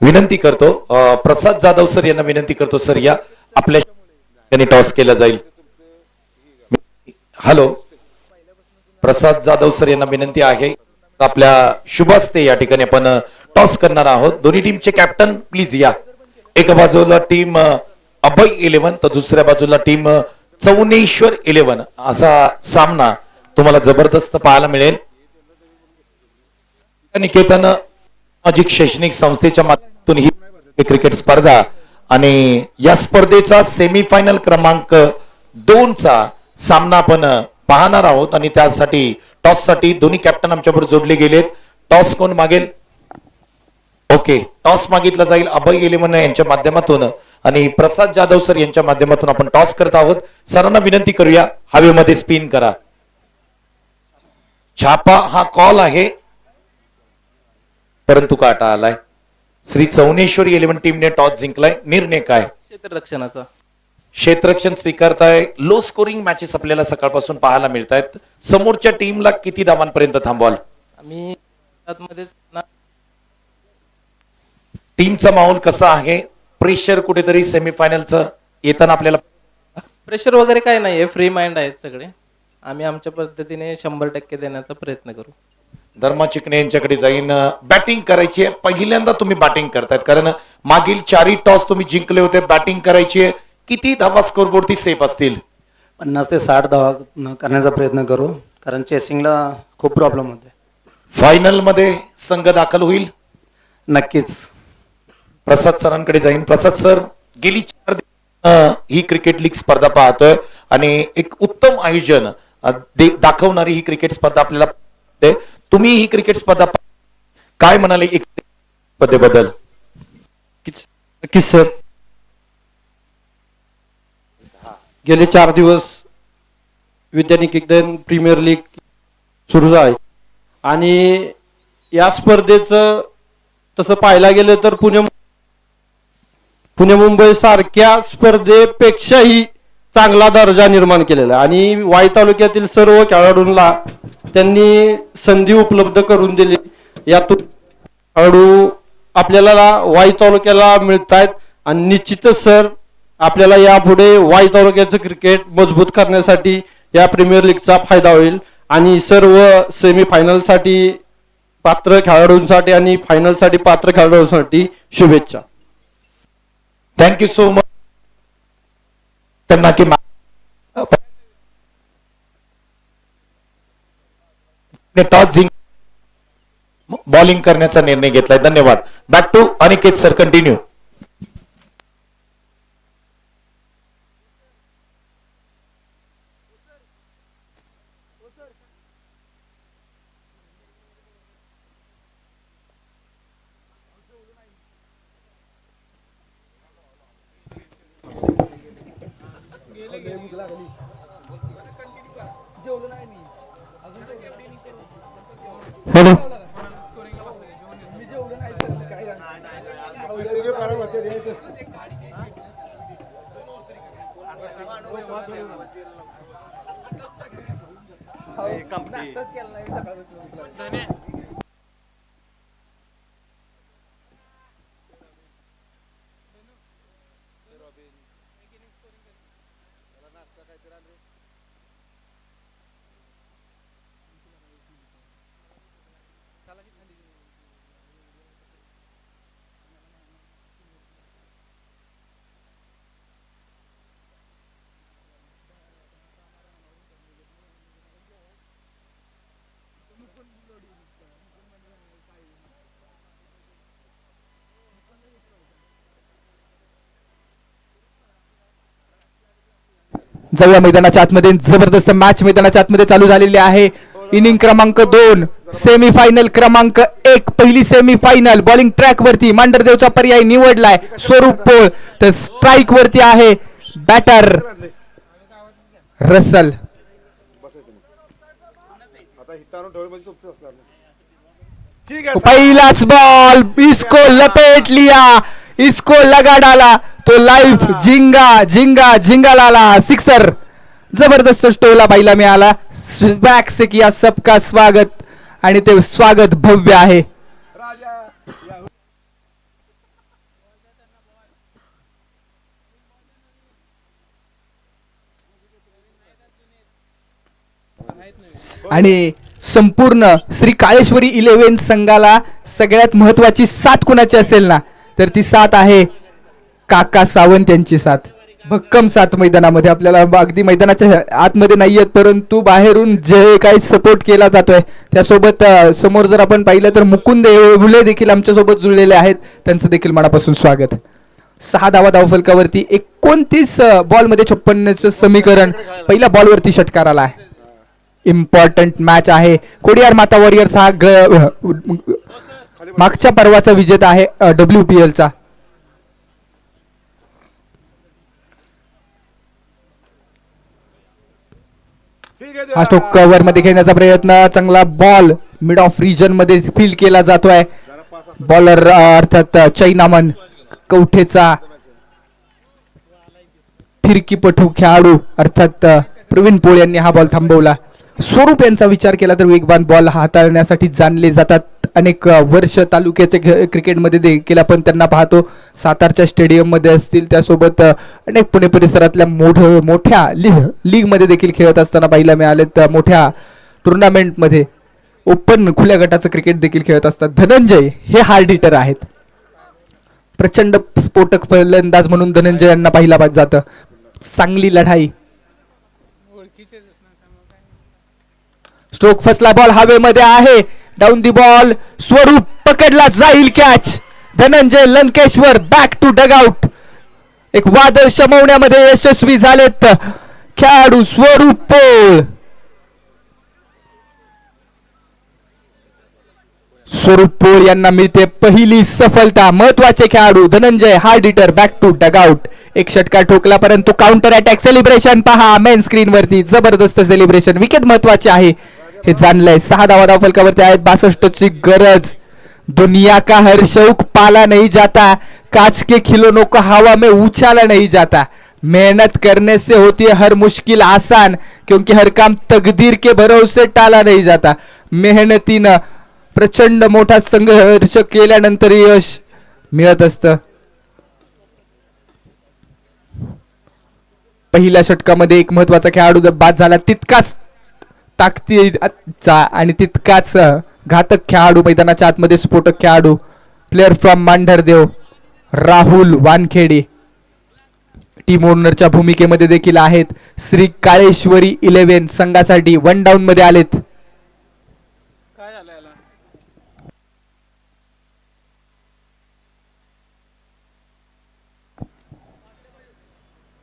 विनंती करतो प्रसाद जाधव सर यांना विनंती करतो. सर या आपल्या टॉस केला जाईल. हॅलो प्रसाद जाधव सर यांना विनंती आहे आपल्या शुभस्ते या ठिकाणी आपण टॉस करणार आहोत. दोन्ही टीमचे कॅप्टन प्लीज या. एका बाजूला टीम अभय 11 तर दुसऱ्या बाजूला टीम चौनेश्वर 11 असा सामना तुम्हाला जबरदस्त पाहायला मिळेल. निकेतन सामाजिक शैक्षणिक संस्थेच्या माध्यमातून ही क्रिकेट स्पर्धा आणि या स्पर्धेचा सेमीफायनल क्रमांक 2 चा सामना आपण पाहणार आहोत आणि त्यासाठी टॉस साठी दोन्ही कॅप्टन आमच्याबरोबर जोडले गेलेत. टॉस कोण मागेल? ओके, टॉस मागितला जाईल अभय 11 यांच्या माध्यमातून आणि प्रसाद जाधव सर यांच्या माध्यमातून आपण टॉस करत आहोत. सरांना विनंती करूया हवेमध्ये स्पिन करा. छापा हा कॉल आहे परंतु काटा आलाय. श्री चौनेश्वर 11 टीमने टॉस जिंकलाय. निर्णय काय? क्षेत्ररक्षणाचा. क्षेत्ररक्षण स्वीकारताय. लो स्कोरिंग मॅचेस आपल्याला सकाळपासून पाहायला मिळत आहेत. समोरच्या टीमला किती धावांपर्यंत थांबवाल? आम्ही त्यातमध्ये टीमचा माहोल कसा आहे? प्रेशर कुठेतरी सेमीफायनलचं येताना आपल्याला प्रेशर वगैरे काय नाहीये, फ्री माइंड आहेत सगळे. आम्ही आमच्या पद्धतीने 100% देण्याचा प्रयत्न करू. धर्मा चिकणे यांच्याकडे जाईन. बॅटिंग करायची आहे. पहिल्यांदा तुम्ही बॅटिंग करतायत कारण मागील 4 टॉस तुम्ही जिंकले होते. बॅटिंग करायची आहे. किती धावा स्कोरबोर्डती सेफ असतील? 50 ते 60 धावा करण्याचा प्रयत्न करू, कारण चेसिंगला खूप प्रॉब्लेम होते. फायनल मध्ये संघ दाखल होईल. नक्कीच. प्रसाद सरांकडे जाईन. प्रसाद सर, गेली 4 ही क्रिकेट लीग स्पर्धा पाहतोय आणि एक उत्तम आयोजन दाखवणारी ही क्रिकेट स्पर्धा आपल्याला पाहते. तुम्ही ही क्रिकेट स्पर्धा काय म्हणाले एक स्पर्धेबद्दल? नक्कीच सर, गेले 4 दिवस विद्यानिकेतन प्रीमियर लीग सुरू आहे आणि या स्पर्धेचं तसं पाहायला गेलं तर पुणे मुंबई सारख्या स्पर्धेपेक्षाही चांगला दर्जा निर्माण केलेला आहे आणि वाई तालुक्यातील सर्व खेळाडूंना त्यांनी संधी उपलब्ध करून दिली. यातून खेळाडू आपल्याला वाई तालुक्याला मिळत आहेत आणि निश्चितच सर आपल्याला यापुढे वाई तालुक्याचं क्रिकेट मजबूत करण्यासाठी या प्रीमियर लीगचा फायदा होईल आणि सर्व सेमीफायनलसाठी पात्र खेळाडूंसाठी आणि फायनलसाठी पात्र खेळाडूंसाठी शुभेच्छा. Thank you so much. त्यांना की टॉस जिंक बॉलिंग करण्याचा निर्णय घेतलाय. धन्यवाद. Back to Aniket sir, continue. Hello, जाऊया मैदानाच्या आतमध्ये. जबरदस्त मॅच मैदानाच्या आतमध्ये चालू झालेली आहे. इनिंग क्रमांक 2, सेमीफायनल क्रमांक 1, पहिली सेमीफायनल. बॉलिंग ट्रॅक वरती मांडरदेवचा पर्याय निवडलाय स्वरूप पोळ, तर स्ट्राईक वरती आहे बॅटर रसल. आता हितानं ठेवलं म्हणजे तुमचं असणार नाही. ठीक आहे. पहिलाच बॉल, इसको लपेट लिया, इसको लगा डाला, तो लाईफ झिंगा झिंगा झिंगा लाला. सिक्सर. जबरदस्त स्टोला पाहिला मिळाला. बॅक से किया सबका स्वागत आणि ते स्वागत भव्य आहे. आणि संपूर्ण श्री काळेश्वरी 11 संघाला सगळ्यात महत्वाची साथ कुणाची असेल ना, तर ती साथ आहे काका सावंत यांची साथ. भक्कम साथ मैदानामध्ये आपल्याला अगदी मैदानाच्या आतमध्ये नाही आहेत, परंतु बाहेरून जे काही सपोर्ट केला जातोय त्यासोबत समोर जर आपण पाहिलं तर मुकुंद येवले देखील आमच्या सोबत जुळलेले आहेत. त्यांचं देखील मनापासून स्वागत. 6 धावा धावफलकावरती 29 बॉलमध्ये 56चं समीकरण. पहिल्या बॉलवरती षटकार आला आहे. इम्पॉर्टंट मॅच आहे. कोडियार माता वॉरियर्स हा मागच्या पर्वाचा विजेता आहे WPL चा. हा स्ट्रोक कव्हर मध्ये घेण्याचा प्रयत्न. चांगला बॉल मिड ऑफ रिजन मध्ये फील्ड केला जातोय. बॉलर अर्थात चैनामन कवठेचा फिरकीपटू खेळाडू अर्थात प्रवीण पोळ यांनी हा बॉल थांबवला. स्वरूप यांचा विचार केला तर वेगवान बॉल हाताळण्यासाठी जाणले जातात. अनेक वर्ष तालुक्याचे क्रिकेटमध्ये देखील आपण त्यांना पाहतो. सातारच्या स्टेडियम मध्ये असतील, त्यासोबत अनेक पुणे परिसरातल्या मोठ्या लीग मध्ये देखील खेळत असताना पाहायला मिळालेत. मोठ्या टुर्नामेंटमध्ये ओपन खुल्या गटाचं क्रिकेट देखील खेळत असतात. धनंजय हे हार्ड हिटर आहेत. प्रचंड स्फोटक फलंदाज म्हणून धनंजय यांना पाहिला जातं. चांगली लढाई. स्ट्रोक फसला. बॉल हवेमध्ये आहे. Down the ball. स्वरूप पकडला जाईल. Catch. Dhananjay Lankeshwar back to dugout. एक वादळ शमवण्यामध्ये यशस्वी झालेत खेळाडू स्वरूप पोळ. स्वरूप पोळ यांना मिळते पहिली सफलता. महत्वाचे खेळाडू Dhananjay hard hitter back to dugout. एक षटकार ठोकला, परंतु काउंटर अटॅक. सेलिब्रेशन पहा मेन स्क्रीन वरती. जबरदस्त सेलिब्रेशन. विकेट महत्वाचे आहे हे जाणलंय. 6 धावा धावफलकावरती आहेत. 62 ची गरज. दुनिया का हर शौक पाला नहीं जाता, काच के खिलौनों को हवा में उछाला नहीं जाता. मेहनत करने से होती है हर मुश्किल आसान, क्योंकि हर काम तकदीर के भरोसे टाला नहीं जाता. मेहनतीनं प्रचंड मोठा संघर्ष केल्यानंतर यश मिळत असतं. पहिल्या षटकामध्ये एक महत्वाचा खेळाडू बाद झाला. तितकाच ताकदीचा आणि तितकाच घातक खेळाडू मैदानाच्या आतमध्ये स्फोटक खेळाडू player from Mandhardev Rahul Wankhede team ओनरच्या भूमिकेमध्ये देखील आहेत. श्री काळेश्वरी 11 संघासाठी 1 डाऊन मध्ये आलेत. काय झालं याला?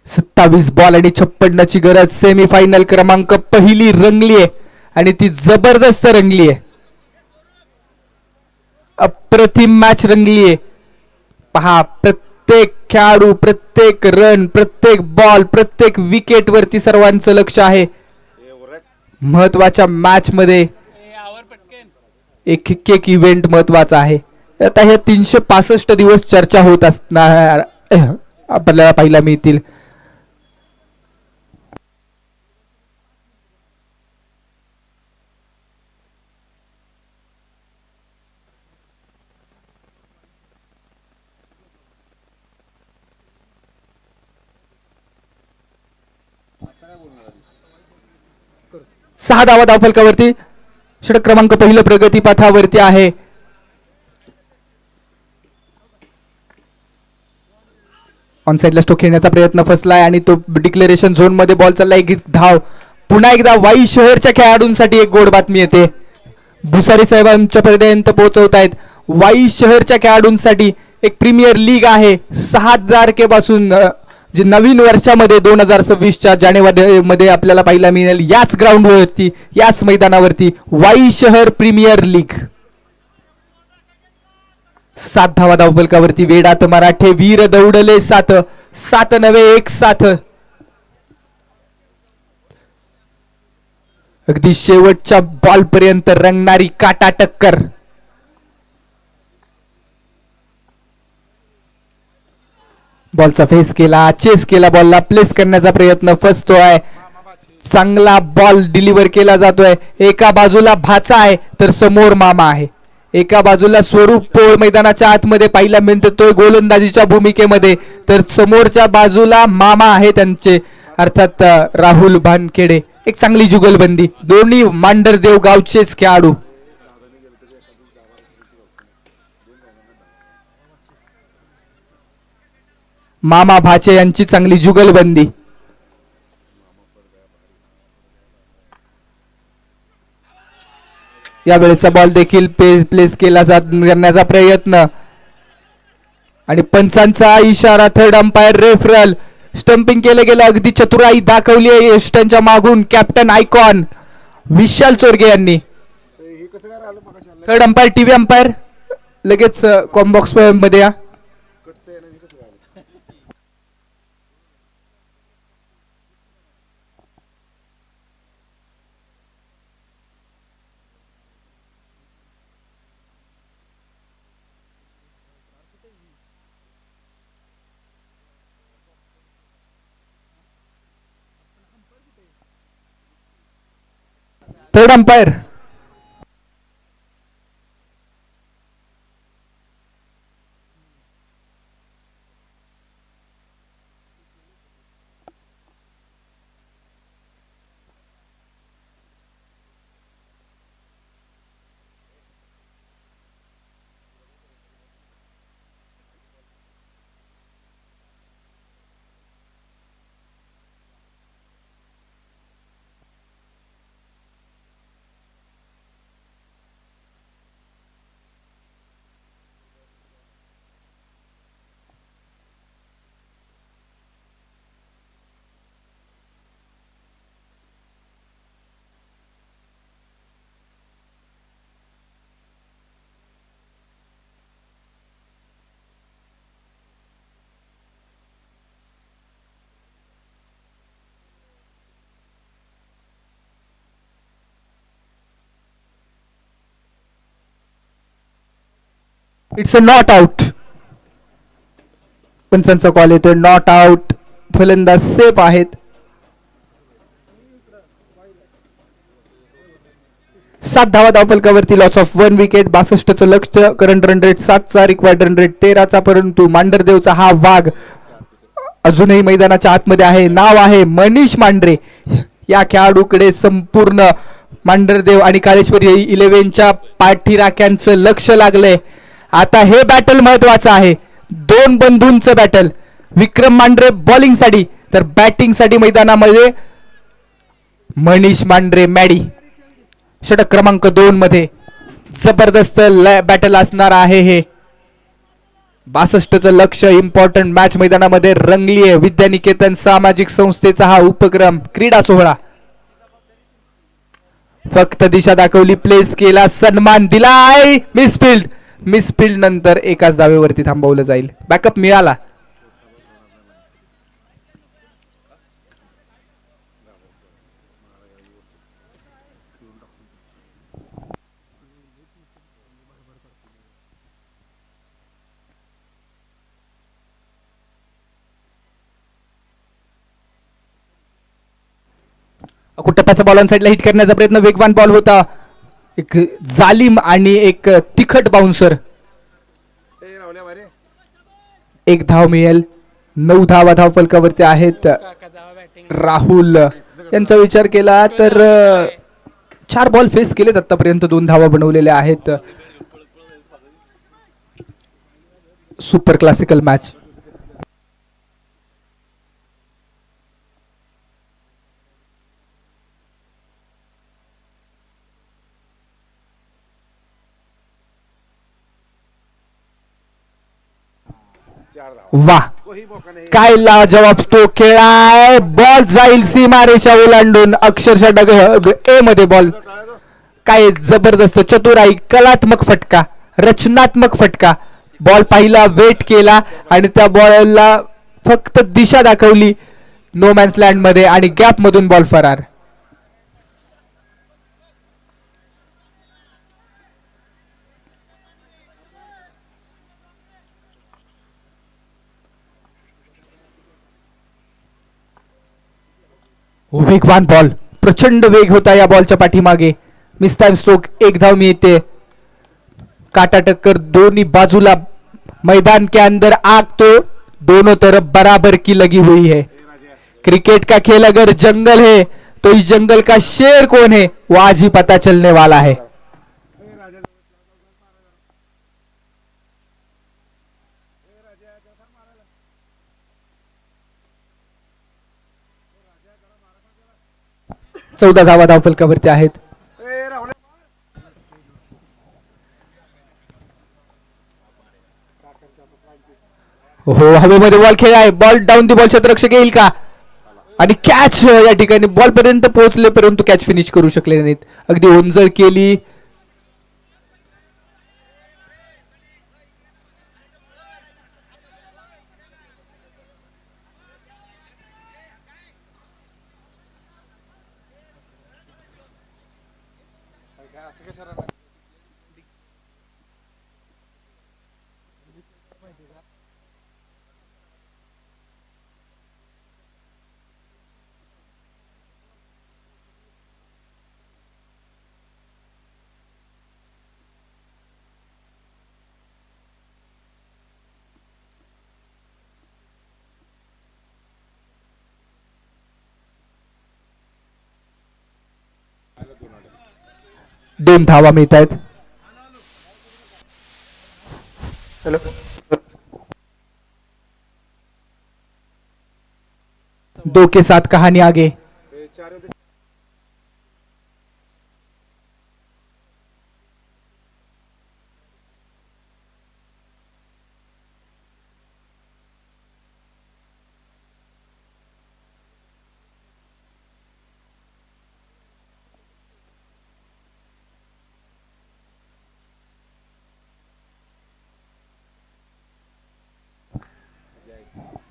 27 बॉल आणि 56 ची गरज. सेमीफायनल क्रमांक पहिली रंगलीये आणि ती जबरदस्त रंगलीये. अप्रतिम मॅच रंगलीये. पहा प्रत्येक खेळाडू, प्रत्येक रन, प्रत्येक बॉल, प्रत्येक विकेट वरती सर्वांचं लक्ष आहे. महत्वाच्या मॅच मध्ये आवर पटकेन. एक इव्हेंट महत्वाचा आहे. आता हे 365 दिवस चर्चा होत असणार आपल्याला पाहायला मिळतील. सहा धावा धावफलकावरती. षटक क्रमांक पहिलं प्रगती पथावरती आहे. ऑन साइडला स्ट्रोक खेळण्याचा प्रयत्न फसलाय आणि तो डिक्लेरेशन झोन मध्ये बॉल चाललाय. एक धाव. पुन्हा एकदा वाई शहरच्या खेळाडूंसाठी एक गोड बातमी येते. भुसारी साहेब आमच्या पर्यंत पोहोचवतायत. वाई शहरच्या खेळाडूंसाठी एक प्रीमियर लीग आहे. 6 तारखेपासून जे नवीन वर्षामध्ये 2026च्या जानेवारी मध्ये आपल्याला पाहायला मिळेल. याच ग्राउंडवरती, याच मैदानावरती वाई शहर प्रीमियर लीग. 7 धावा धावफलकावरती. वेडात मराठे वीर दौडले 7 नवे 1 7. अगदी शेवटच्या बॉल पर्यंत रंगणारी काटा टक्कर. बॉलचा फेस केला, चेस केला, बॉलला प्लेस करण्याचा प्रयत्न फसतोय. चांगला बॉल डिलिव्हर केला जातोय. एका बाजूला भाचा आहे तर समोर मामा आहे. एका बाजूला स्वरूप पोळ मैदानाच्या आतमध्ये पाहिला मिळतोय गोलंदाजीच्या भूमिकेमध्ये, तर समोरच्या बाजूला मामा आहे त्यांचे अर्थात राहुल वानखेडे. एक चांगली जुगलबंदी, दोन्ही मांढरदेव गावचेच खेळाडू. मामा भाचे यांची चांगली जुगलबंदी. यावेळेचा बॉल देखील प्लेस केला करण्याचा प्रयत्न आणि पंचांचा इशारा. Third umpire referral. स्टंपिंग केलं गेलं. अगदी चतुराई दाखवली आहे यष्टांच्या मागून कॅप्टन आयकॉन विशाल चोरगे यांनी. हे कसं काय राहिलं मगाशी आणलं? थर्ड अंपायर टीव्ही अंपायर लगेच कॉम्बॉक्स मध्ये या. कटचं आहे ना, हे कसं राहिलं? Third umpire it's a not out. पंचांचा कॉल येतोय नॉट आउट. फलंदाज सेफ आहेत. 7 धावा धावफलकावरती. Loss of 1 wicket. 62चं लक्ष्य. करंट रन रेट 7चा. रिक्वायर्ड रन रेट 13चा. परंतु मांढरदेवचा हा वाघ अजूनही मैदानाच्या आतमध्ये आहे. नाव आहे मनीष मांढरे. या खेळाडूकडे संपूर्ण मांढरदेव आणि काळेश्वरी 11च्या पाठीराख्यांचं लक्ष लागलंय. आता हे बॅटल महत्वाचं आहे. दोन बंधूंचं बॅटल. विक्रम मांढरे बॉलिंग साठी तर बॅटिंग साठी मैदानामध्ये मनीष मांढरे मॅडी. षटक क्रमांक 2 मध्ये जबरदस्त बॅटल असणार आहे हे. 62चं लक्ष. इम्पॉर्टंट मॅच मैदानामध्ये रंगली आहे. विद्यानिकेतन सामाजिक संस्थेचा हा उपक्रम क्रीडा सोहळा. फक्त दिशा दाखवली. प्लेस केला. सन्मान दिलाय. मिसफिल्ड नंतर एकाच धावेवरती थांबवलं जाईल. बॅकअप मिळाला. टप्प्याचा बॉल ऑन साईडला हिट करण्याचा प्रयत्न. वेगवान बॉल होता. एक जालिम आणि एक तिखट बाउन्सर. हे रावल्या बारे. एक धाव मिळेल. 9 धावा धावफलकावरती आहेत. काका जावा बॅटिंग. राहुल यांचा विचार केला तर 4 बॉल फेस केलेत आतापर्यंत. 2 धावा बनवलेल्या आहेत. Super classical match. वाह कोही मौका नाही. काय लाजवाब स्ट्रोक खेळाय. बॉल जाईल सीमारेषा ओलांडून. अक्षरशः ए मध्ये बॉल. काय जबरदस्त चतुराई. कलात्मक फटका. रचनात्मक फटका. बॉल पाहिला. वेट केला आणि त्या बॉलला फक्त दिशा दाखवली नो मॅन्स लँड मध्ये आणि गॅप मधून बॉल फरार. वेगवान बॉल. प्रचंड वेग होता या बॉलच्या पाठीमागे. Miss time stroke. 1 धाव मिळते. काटा टक्कर दोन्ही बाजूला. मैदान के अंदर आग तो दोनों तरफ बराबर की लगी हुई है. क्रिकेट का खेल अगर जंगल है तो इस जंगल का शेर कौन है वो आज ही पता चलने वाला है. चौदा धावा धावफलकावरती आहेत. ए राहुल हो हवेमध्ये बॉल खेळाय. बॉल डाऊन दी बॉल क्षेत्ररक्षक येईल का आणि कॅच या ठिकाणी बॉल पर्यंत पोहोचले परंतु कॅच फिनिश करू शकले नाहीत. अगदी ओंजळ केली. काय असं कशाला दोन धावा मिळत आहेत. हॅलो 2 के साथ कहानी आगे. चार होते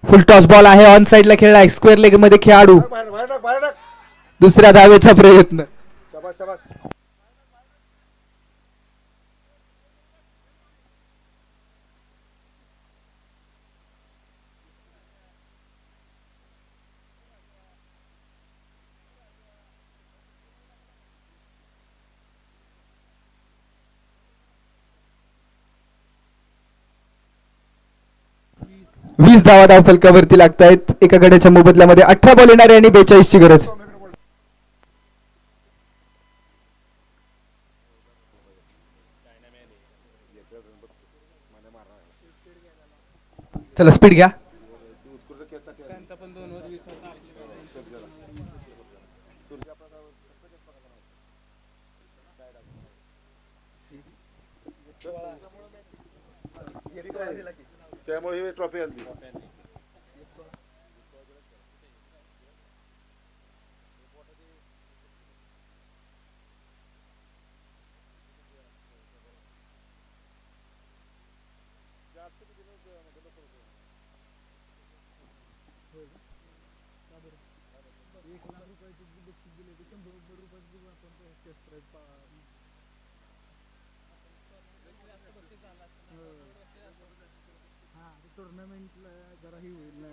फुल टॉस बॉल आहे. ऑन साइडला खेळलाय. स्क्वेअर लेग मध्ये खेळाडू. बाहेर बाहेर टाक बाहेर टाक दुसऱ्या धावेचा प्रयत्न. शाबास शाबास वीस धावा धावफलकावरती लागतायत. एका गड्याच्या मोबदल्यामध्ये 18 बॉल येणारे आणि 42 ची गरज. चला स्पीड घ्या. त्यांचा पण 2 वर 20 होता. त्यामुळे ही ट्रॉफी आली टुर्नामेंटला जरा ही होईल ना.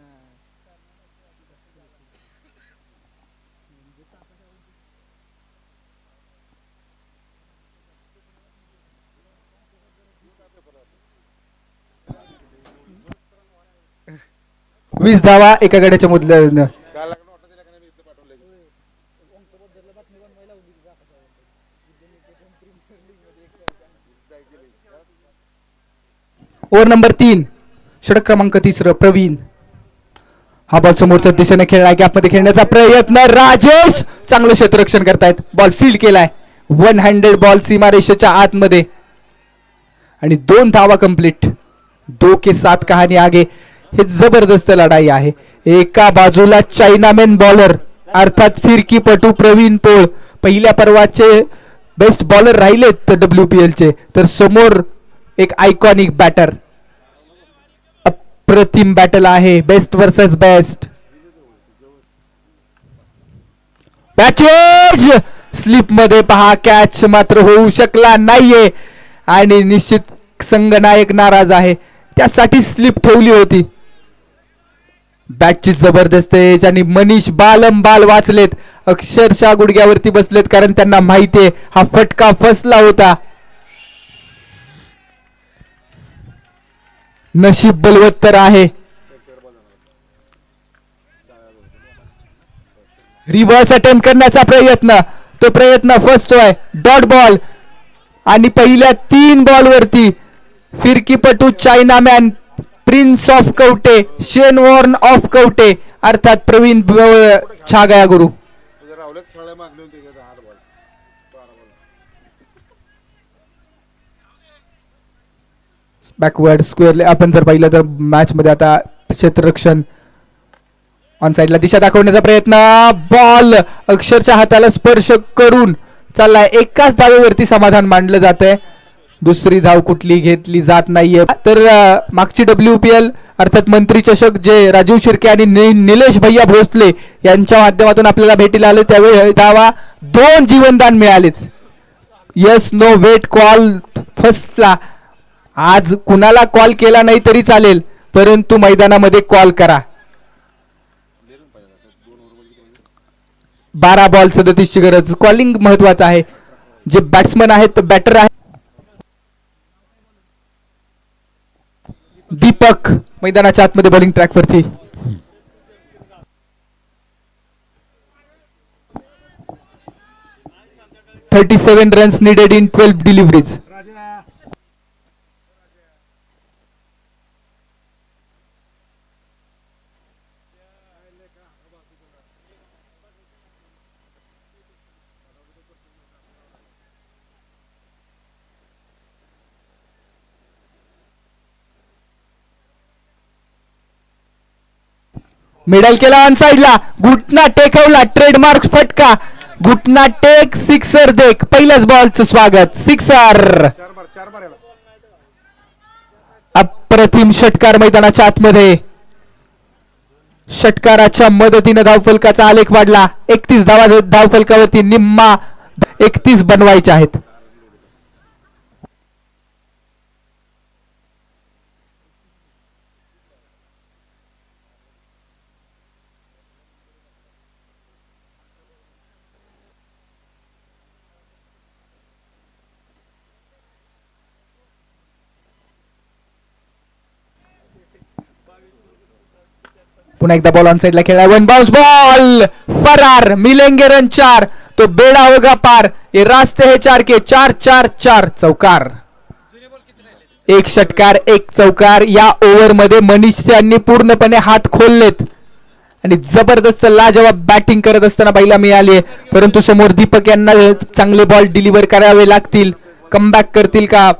वीस धावा एका गड्याच्या मोबदल्यानं. काय लागलं वाटतं त्याला का नाही इथं पाठवलं ओव्हर नंबर 3 षटक क्रमांक 3 प्रवीण. हा बॉल समोरच्या दिशेने खेळलाय. गॅपमध्ये खेळण्याचा प्रयत्न. राजेश चांगलं क्षेत्ररक्षण करतायत. बॉल फील्ड केलाय. 1 हँडेड बॉल सीमारेषेच्या आतमध्ये आणि 2 धावा कंप्लीट. 2 के 7 कहाणी आगे. हे जबरदस्त लढाई आहे. एका बाजूला चायनामॅन बॉलर अर्थात फिरकीपटू प्रवीण पोळ पहिल्या पर्वाचे बेस्ट बॉलर राहिलेत WPL चे. तर समोर एक आयकॉनिक बॅटर. अप्रतिम बॅटल आहे. Best versus best. पॅचेज स्लिप मध्ये पहा. कॅच मात्र होऊ शकला नाहीये आणि निश्चित संघनायक नाराज आहे. त्यासाठी स्लिप ठेवली होती. बॅटची जबरदस्त एज आणि मनीष बालंबाल वाचलेत. अक्षरशः गुडघ्यावरती बसलेत कारण त्यांना माहितीये हा फटका फसला होता. नशीब बलवत्तर आहे. रिव्हर्स अटेम्प्ट करण्याचा प्रयत्न, तो प्रयत्न फसतोय. डॉट बॉल आणि पहिल्या 3 बॉल वरती फिरकीपटू चायनामॅन प्रिन्स ऑफ कवटे, शेन वॉर्न ऑफ कवटे अर्थात प्रवीण छागया गुरु. तुझ्या राहुलच खेळायला मागले होते 8 बॉल 12 बॉल. बॅकवर्ड स्क्वेअर आपण जर पाहिलं तर मॅच मध्ये आता क्षेत्ररक्षण ऑन साइडला दिशा दाखवण्याचा प्रयत्न, बॉल अक्षरशः हाताला स्पर्श करून चाललाय. एकाच धावेवरती समाधान मांडलं जात आहे, दुसरी धाव कुठली घेतली जात नाहीये. तर मागची WPL अर्थात मंत्री चषक जे राजीव शिर्के आणि निलेश भैया भोसले यांच्या माध्यमातून आपल्याला भेटीला आले त्यावेळी धावा 2 जीवनदान मिळालेच. यस नो वेट कॉल फसला. आज कुणाला कॉल केला नाही तरी चालेल, परंतु मैदानामध्ये कॉल करा. 12 बॉल 37 ची गरज. कॉलिंग महत्वाचं आहे. जे बॅट्समन आहेत बॅटर आहे. दीपक मैदानाच्या आतमध्ये बॉलिंग ट्रॅक वरती. $37 runs needed in 12 deliveries. Middle केला ऑन साइडला, घुटना टेकवला, ट्रेडमार्क फटका, घुटना टेक, सिक्सर देख. पहिल्याच बॉलचं स्वागत, सिक्सर. 4 बार याला. अप्रतिम षटकार मैदानाच्या आतमध्ये. षटकाराच्या मदतीने धावफलकाचा आलेख वाढला. 31 धावा धावफलकावरती, निम्मा 31 बनवायचे आहेत. पुन्हा एकदा बॉल ऑन साइडला खेळला. 1 बाउन्स बॉल, फरार. मिलेंगे रन 4, तो बेडा होगा पार. ये रास्ते है 4 के, 4-4-4 चौकार. 1 षटकार 1 चौकार. या ओव्हर मध्ये मनीष यांनी पूर्णपणे हात खोललेत आणि जबरदस्त लाजवाब बॅटिंग करत असताना पाहायला मिळाली, परंतु समोर दीपक यांना चांगले बॉल डिलिव्हर करावे लागतील. कमबॅक करतील का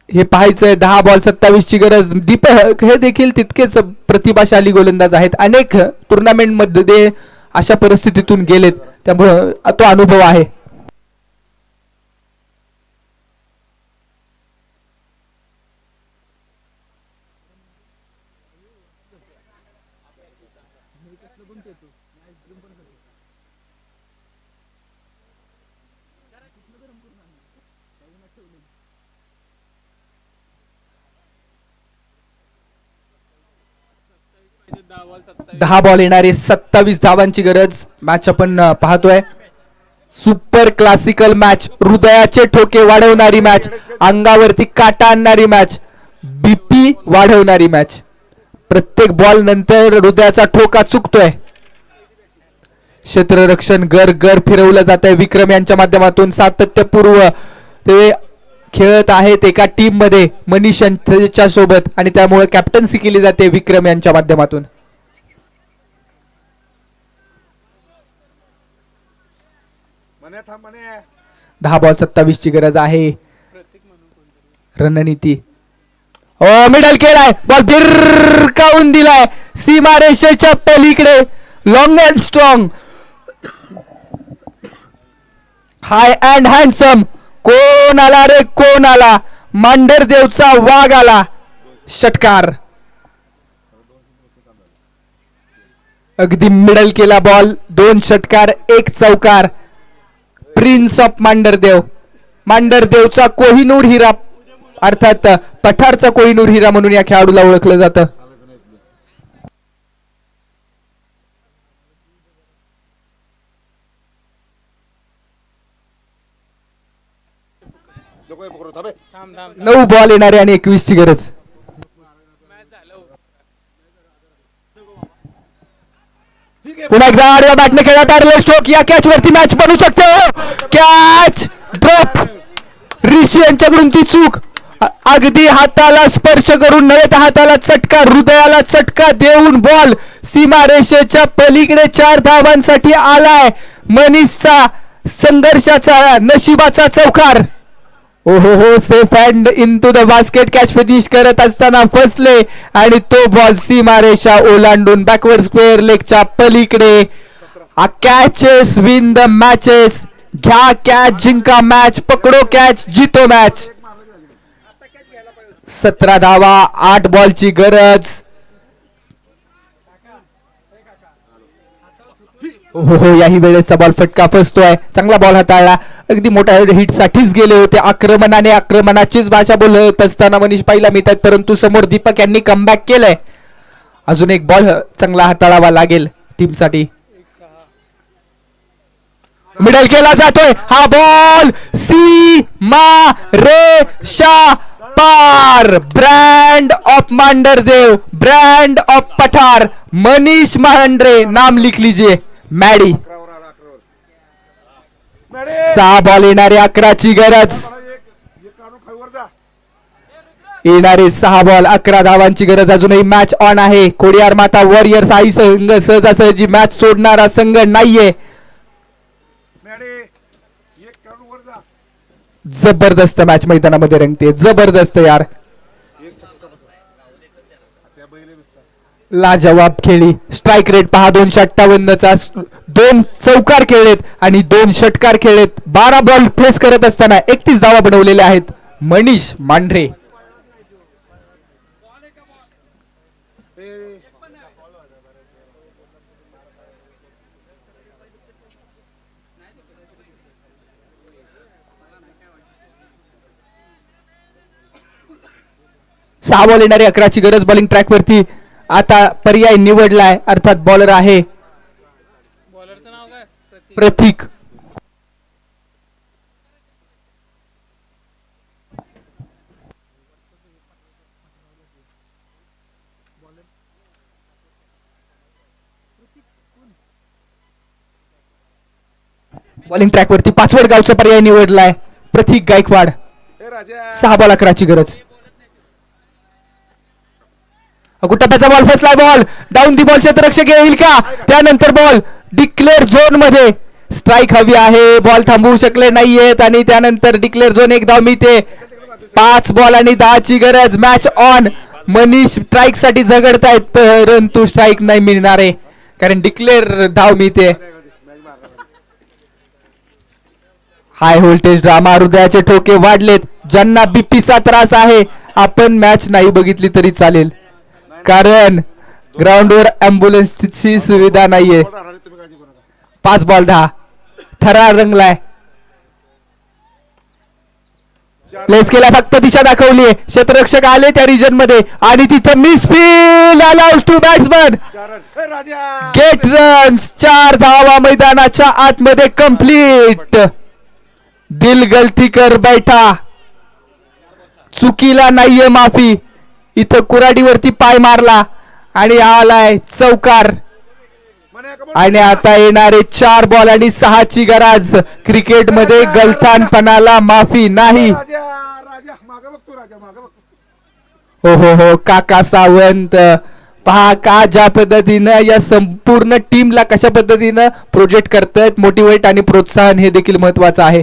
हे पाहायचंय. 10 बॉल 27 ची गरज. दीपक हे देखील तितकेच प्रतिभाशाली गोलंदाज आहेत. अनेक टुर्नामेंट मध्ये अशा परिस्थितीतून गेलेत, त्यामुळे तो अनुभव आहे. बॉल 10 बॉल येणारे 27 धावांची गरज. मॅच आपण पाहतोय. सुपर क्लासिकल मॅच, हृदयाचे ठोके वाढवणारी मॅच, अंगावरती काटा आणणारी मॅच, बीपी वाढवणारी मॅच. प्रत्येक बॉल नंतर हृदयाचा ठोका चुकतोय. क्षेत्ररक्षण गर गर फिरवलं जात आहे. विक्रम यांच्या माध्यमातून सातत्यपूर्व ते खेळत आहेत एका टीम मध्ये मनीष यांच्या सोबत, आणि त्यामुळे कॅप्टन्सी केली जाते विक्रम यांच्या माध्यमातून. मने थांब मने. 10 बॉल 27 ची गरज आहे. रणनीती. मिडल केलाय, बॉल भिरकावून दिलाय सीमारेषेच्या पलीकडे. Long and strong, high and handsome. कोण आला रे कोण आला, मांढर देवचा वाघ आला. षटकार. अगदी मिडल केला बॉल. 2 षटकार 1 चौकार. प्रिन्स ऑफ मांढरदेव, मांढरदेवचा कोहिनूर हिरा अर्थात पठारचा कोहिनूर हिरा म्हणून या खेळाडूला ओळखलं जातं. थांब थांब 9 बॉल येणारे आणि 21 ची गरज. मॅच झालं. पुन्हा एकदा आडव्या बॅटने खेळत आलेले स्ट्रोक या कॅच वरती मॅच बनू शकते. कॅच ड्रॉप, ऋषी यांच्याकडून ती चूक. अगदी हाताला स्पर्श करून नव्हे तर हाताला चटका, हृदयाला चटका देऊन बॉल सीमारेषेच्या पलीकडे 4 धावांसाठी आलाय. मनीषचा संघर्षाचा नशिबाचा चौकार. ओहो हो, safe hand into the basket. Catch finish करत असताना फसले आणि तो बॉल सीमारेषा ओलांडून बॅकवर्ड स्क्वेअर लेगच्या पलीकडे. Catches win the matches. घ्या कॅच, जिंका मॅच, पकडो कॅच, जितो मॅच. 17 धावा, 8 बॉलची गरज. हो, याही वेळेचा बॉल फटका फसतोय. चांगला बॉल हाताळला. अगदी मोठ्या हिट साठीच गेले होते. आक्रमणाचीच भाषा बोलत असताना मनीष पाहिला मिळतात, परंतु समोर दीपक यांनी कमबॅक केलंय. अजून एक बॉल चांगला हाताळावा लागेल टीमसाठी. मिडल केला जातोय. हा बॉल सीमा रेषा पार. Brand of Mandhardev, brand of पठार, मनीष मांढरे नाम लिख लीजिए. मॅडी 6 बॉल येणारे 11ची गरज. येणारे 6 बॉल 11 धावांची गरज. अजूनही मॅच ऑन आहे. कोडियार माता वॉरियर्स हाही संघ सहजासहजी मॅच सोडणारा संघ नाहीये. जबरदस्त मॅच मैदानामध्ये रंगते. जबरदस्त यार, लाजवाब खेळी. स्ट्राईक रेट पहा 258चा. 2 चौकार खेळलेत आणि 2 षटकार खेळलेत. 12 बॉल फेस करत असताना 31 धावा बनवलेल्या आहेत मनीष मांढरे. सहा बॉल येणारी 11ची गरज. बॉलिंग ट्रॅक वरती आता पर्याय निवडलाय, अर्थात बॉलर आहे बॉलरचं नाव काय? प्रतीक. बॉलिंग ट्रॅक वरती पाचवड गावचा पर्याय निवडलाय प्रतीक गायकवाड. 6 बॉल 11ची गरज. टप्प्याचा बॉल फसलाय. Ball down the ball. क्षेत्ररक्षक येईल का? त्यानंतर बॉल डिक्लेअर झोन मध्ये. स्ट्राईक हवी आहे. बॉल थांबवू शकले नाहीयेत आणि त्यानंतर डिक्लेअर झोन 1 धाव मिळते. 5 बॉल आणि 10ची गरज. Match on. मनीष स्ट्राईक साठी झगडतायत परंतु स्ट्राईक नाही मिळणार आहे कारण डिक्लेअर धाव मिळते. High voltage drama. हृदयाचे ठोके वाढलेत. ज्यांना बीपीचा त्रास आहे आपण मॅच नाही बघितली तरी चालेल कारण ग्राउंडवर अँब्युलन्सची सुविधा नाहीये. 5 बॉल 10. थरार रंगलाय. प्लेस केला, फक्त दिशा दाखवलीये. क्षेत्ररक्षक आले त्या रिजन मध्ये आणि तिथं misfield allowed to batsman. Get runs. 4 धावा मैदानाच्या आतमध्ये कंप्लीट. दिल गलती कर बैठा. चुकीला नाहीये माफी. इथं कुराडीवरती पाय मारला आणि आलाय चौकार. आणि आता येणारे 4 बॉल आणि 6ची गरज. क्रिकेटमध्ये गलथानपणाला माफी नाही. हो हो हो, काका सावंत पहा का ज्या पद्धतीनं या संपूर्ण टीमला कशा पद्धतीनं प्रोजेक्ट करतायत. मोटिवेट आणि प्रोत्साहन हे देखील महत्वाचं आहे.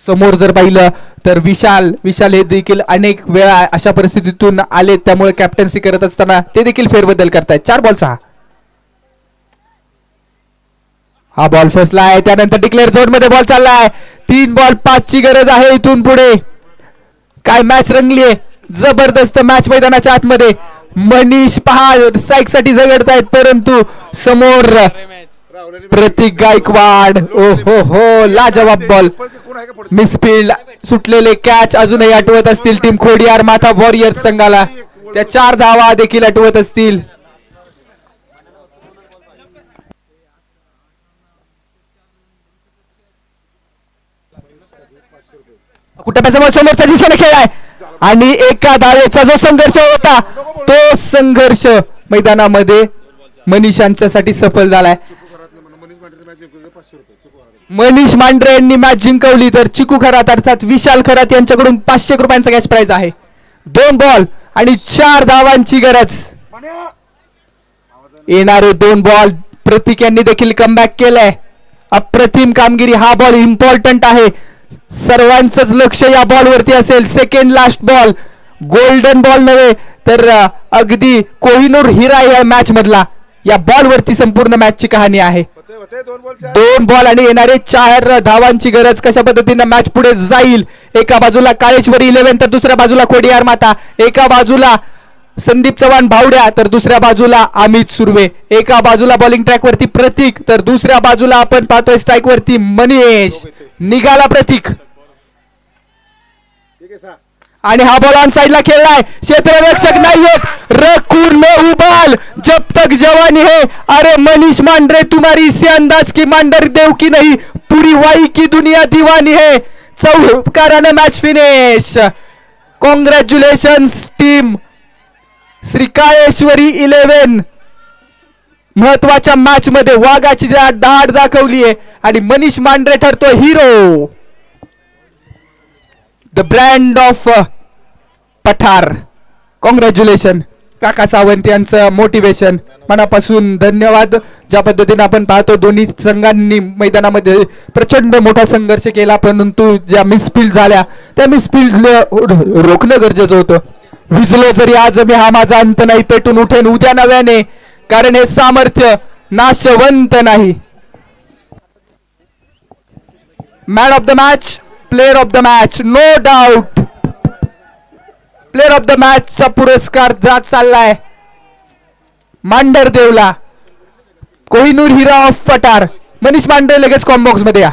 समोर जर पाहिलं तर विशाल हे देखील अनेक वेळा अशा परिस्थितीतून आले त्यामुळे कॅप्टन्सी करत असताना ते देखील फेरबदल करतायत. 4 बॉल 6. हा बॉल फसला आहे. त्यानंतर डिक्लेअर झोन मध्ये बॉल चाललाय. 3 बॉल 5ची गरज आहे इथून पुढे. काय मॅच रंगलीये. जबरदस्त मॅच मैदानाच्या आतमध्ये. मनीष पहा स्ट्राईक साठी झगडतायत परंतु समोर प्रतीक गायकवाड. ओ हो हो, लाजवाब बॉल. मिसफील्ड. सुटलेले कॅच अजूनही आठवत असतील टीम खोडियार माथा वॉरियर्स संघाला. त्या 4 धावा देखील आठवत असतील. कुटुंबाचा बॉल समोरच्या दिशेने खेळाय आणि एका धावेचा जो संघर्ष होता तो संघर्ष मैदानामध्ये मनीष यांच्यासाठी सफल झालाय. मनीष मांढरे मॅच जिंकले 500 रुपये चिकू खरात. मनीष मांढरे यांनी मॅच जिंकवली तर चिकू खरात अर्थात विशाल खरात यांच्याकडून 500 रुपयांचा कॅश प्राइज आहे. 2 बॉल आणि 4 धावांची गरज. येणारे 2 बॉल प्रतीक यांनी देखील कमबॅक केलंय. अप्रतिम कामगिरी. हा बॉल इम्पॉर्टंट आहे. सर्वांचंच लक्ष या बॉल वरती असेल. Second last ball, golden ball नव्हे तर अगदी कोहिनूर हिरा या मॅच मधला. या बॉल वरती संपूर्ण मॅच ची कहाणी आहे. होते 2 बॉल 2 बॉल आणि येणारे 4 धावांची गरज. कशा पद्धतीने मॅच पुढे जाईल. एका बाजूला काळेश्वरी 11 तर दुसऱ्या बाजूला खोडियार माता. एका बाजूला संदीप चव्हाण भावड्या तर दुसऱ्या बाजूला अमित सुर्वे. एका बाजूला बॉलिंग ट्रॅक वरती प्रतीक तर दुसऱ्या बाजूला आपण पाहतोय स्ट्राईक वरती मनीष. निघाला प्रतीक ठीक आहे 6. आणि हा बॉल ऑन साइडला खेळलाय. क्षेत्ररक्षक नाही होत. रखून में उबाल जब तक जवानी है. अरे मनीष मांढरे तुम्हारी इसे अंदाज की मांडर देव की नहीं पूरी वाई की दुनिया दीवानी है. चौकाराने match finish. Congratulations team Shri Kaleshwari 11. महत्वाच्या मॅच मध्ये वाघाची धाड दाखवली आहे आणि मनीष मांढरे ठरतो हिरो. द ब्रँड ऑफ पठार. कॉंग्रॅच्युलेशन काका सावंत यांचं मोटिवेशन. मनापासून धन्यवाद. ज्या पद्धतीने आपण पाहतो दोन्ही संघांनी मैदानामध्ये प्रचंड मोठा संघर्ष केला परंतु ज्या मिसफील्ड झाल्या त्या मिसफील्ड रोखणं गरजेचं होतं. विजलो जरी आज मी हा माझा अंत नाही पेटून उठेन उद्या नव्याने कारण हे सामर्थ्य नाशवंत नाही. Man of the match, player of the match, no doubt player of the match चा पुरस्कार जात चाललाय मांढरदेवला. कोहिनूर हिरा ऑफ पठार. मनीष मांढरे लगेच कॉम्बॉक्स मध्ये या.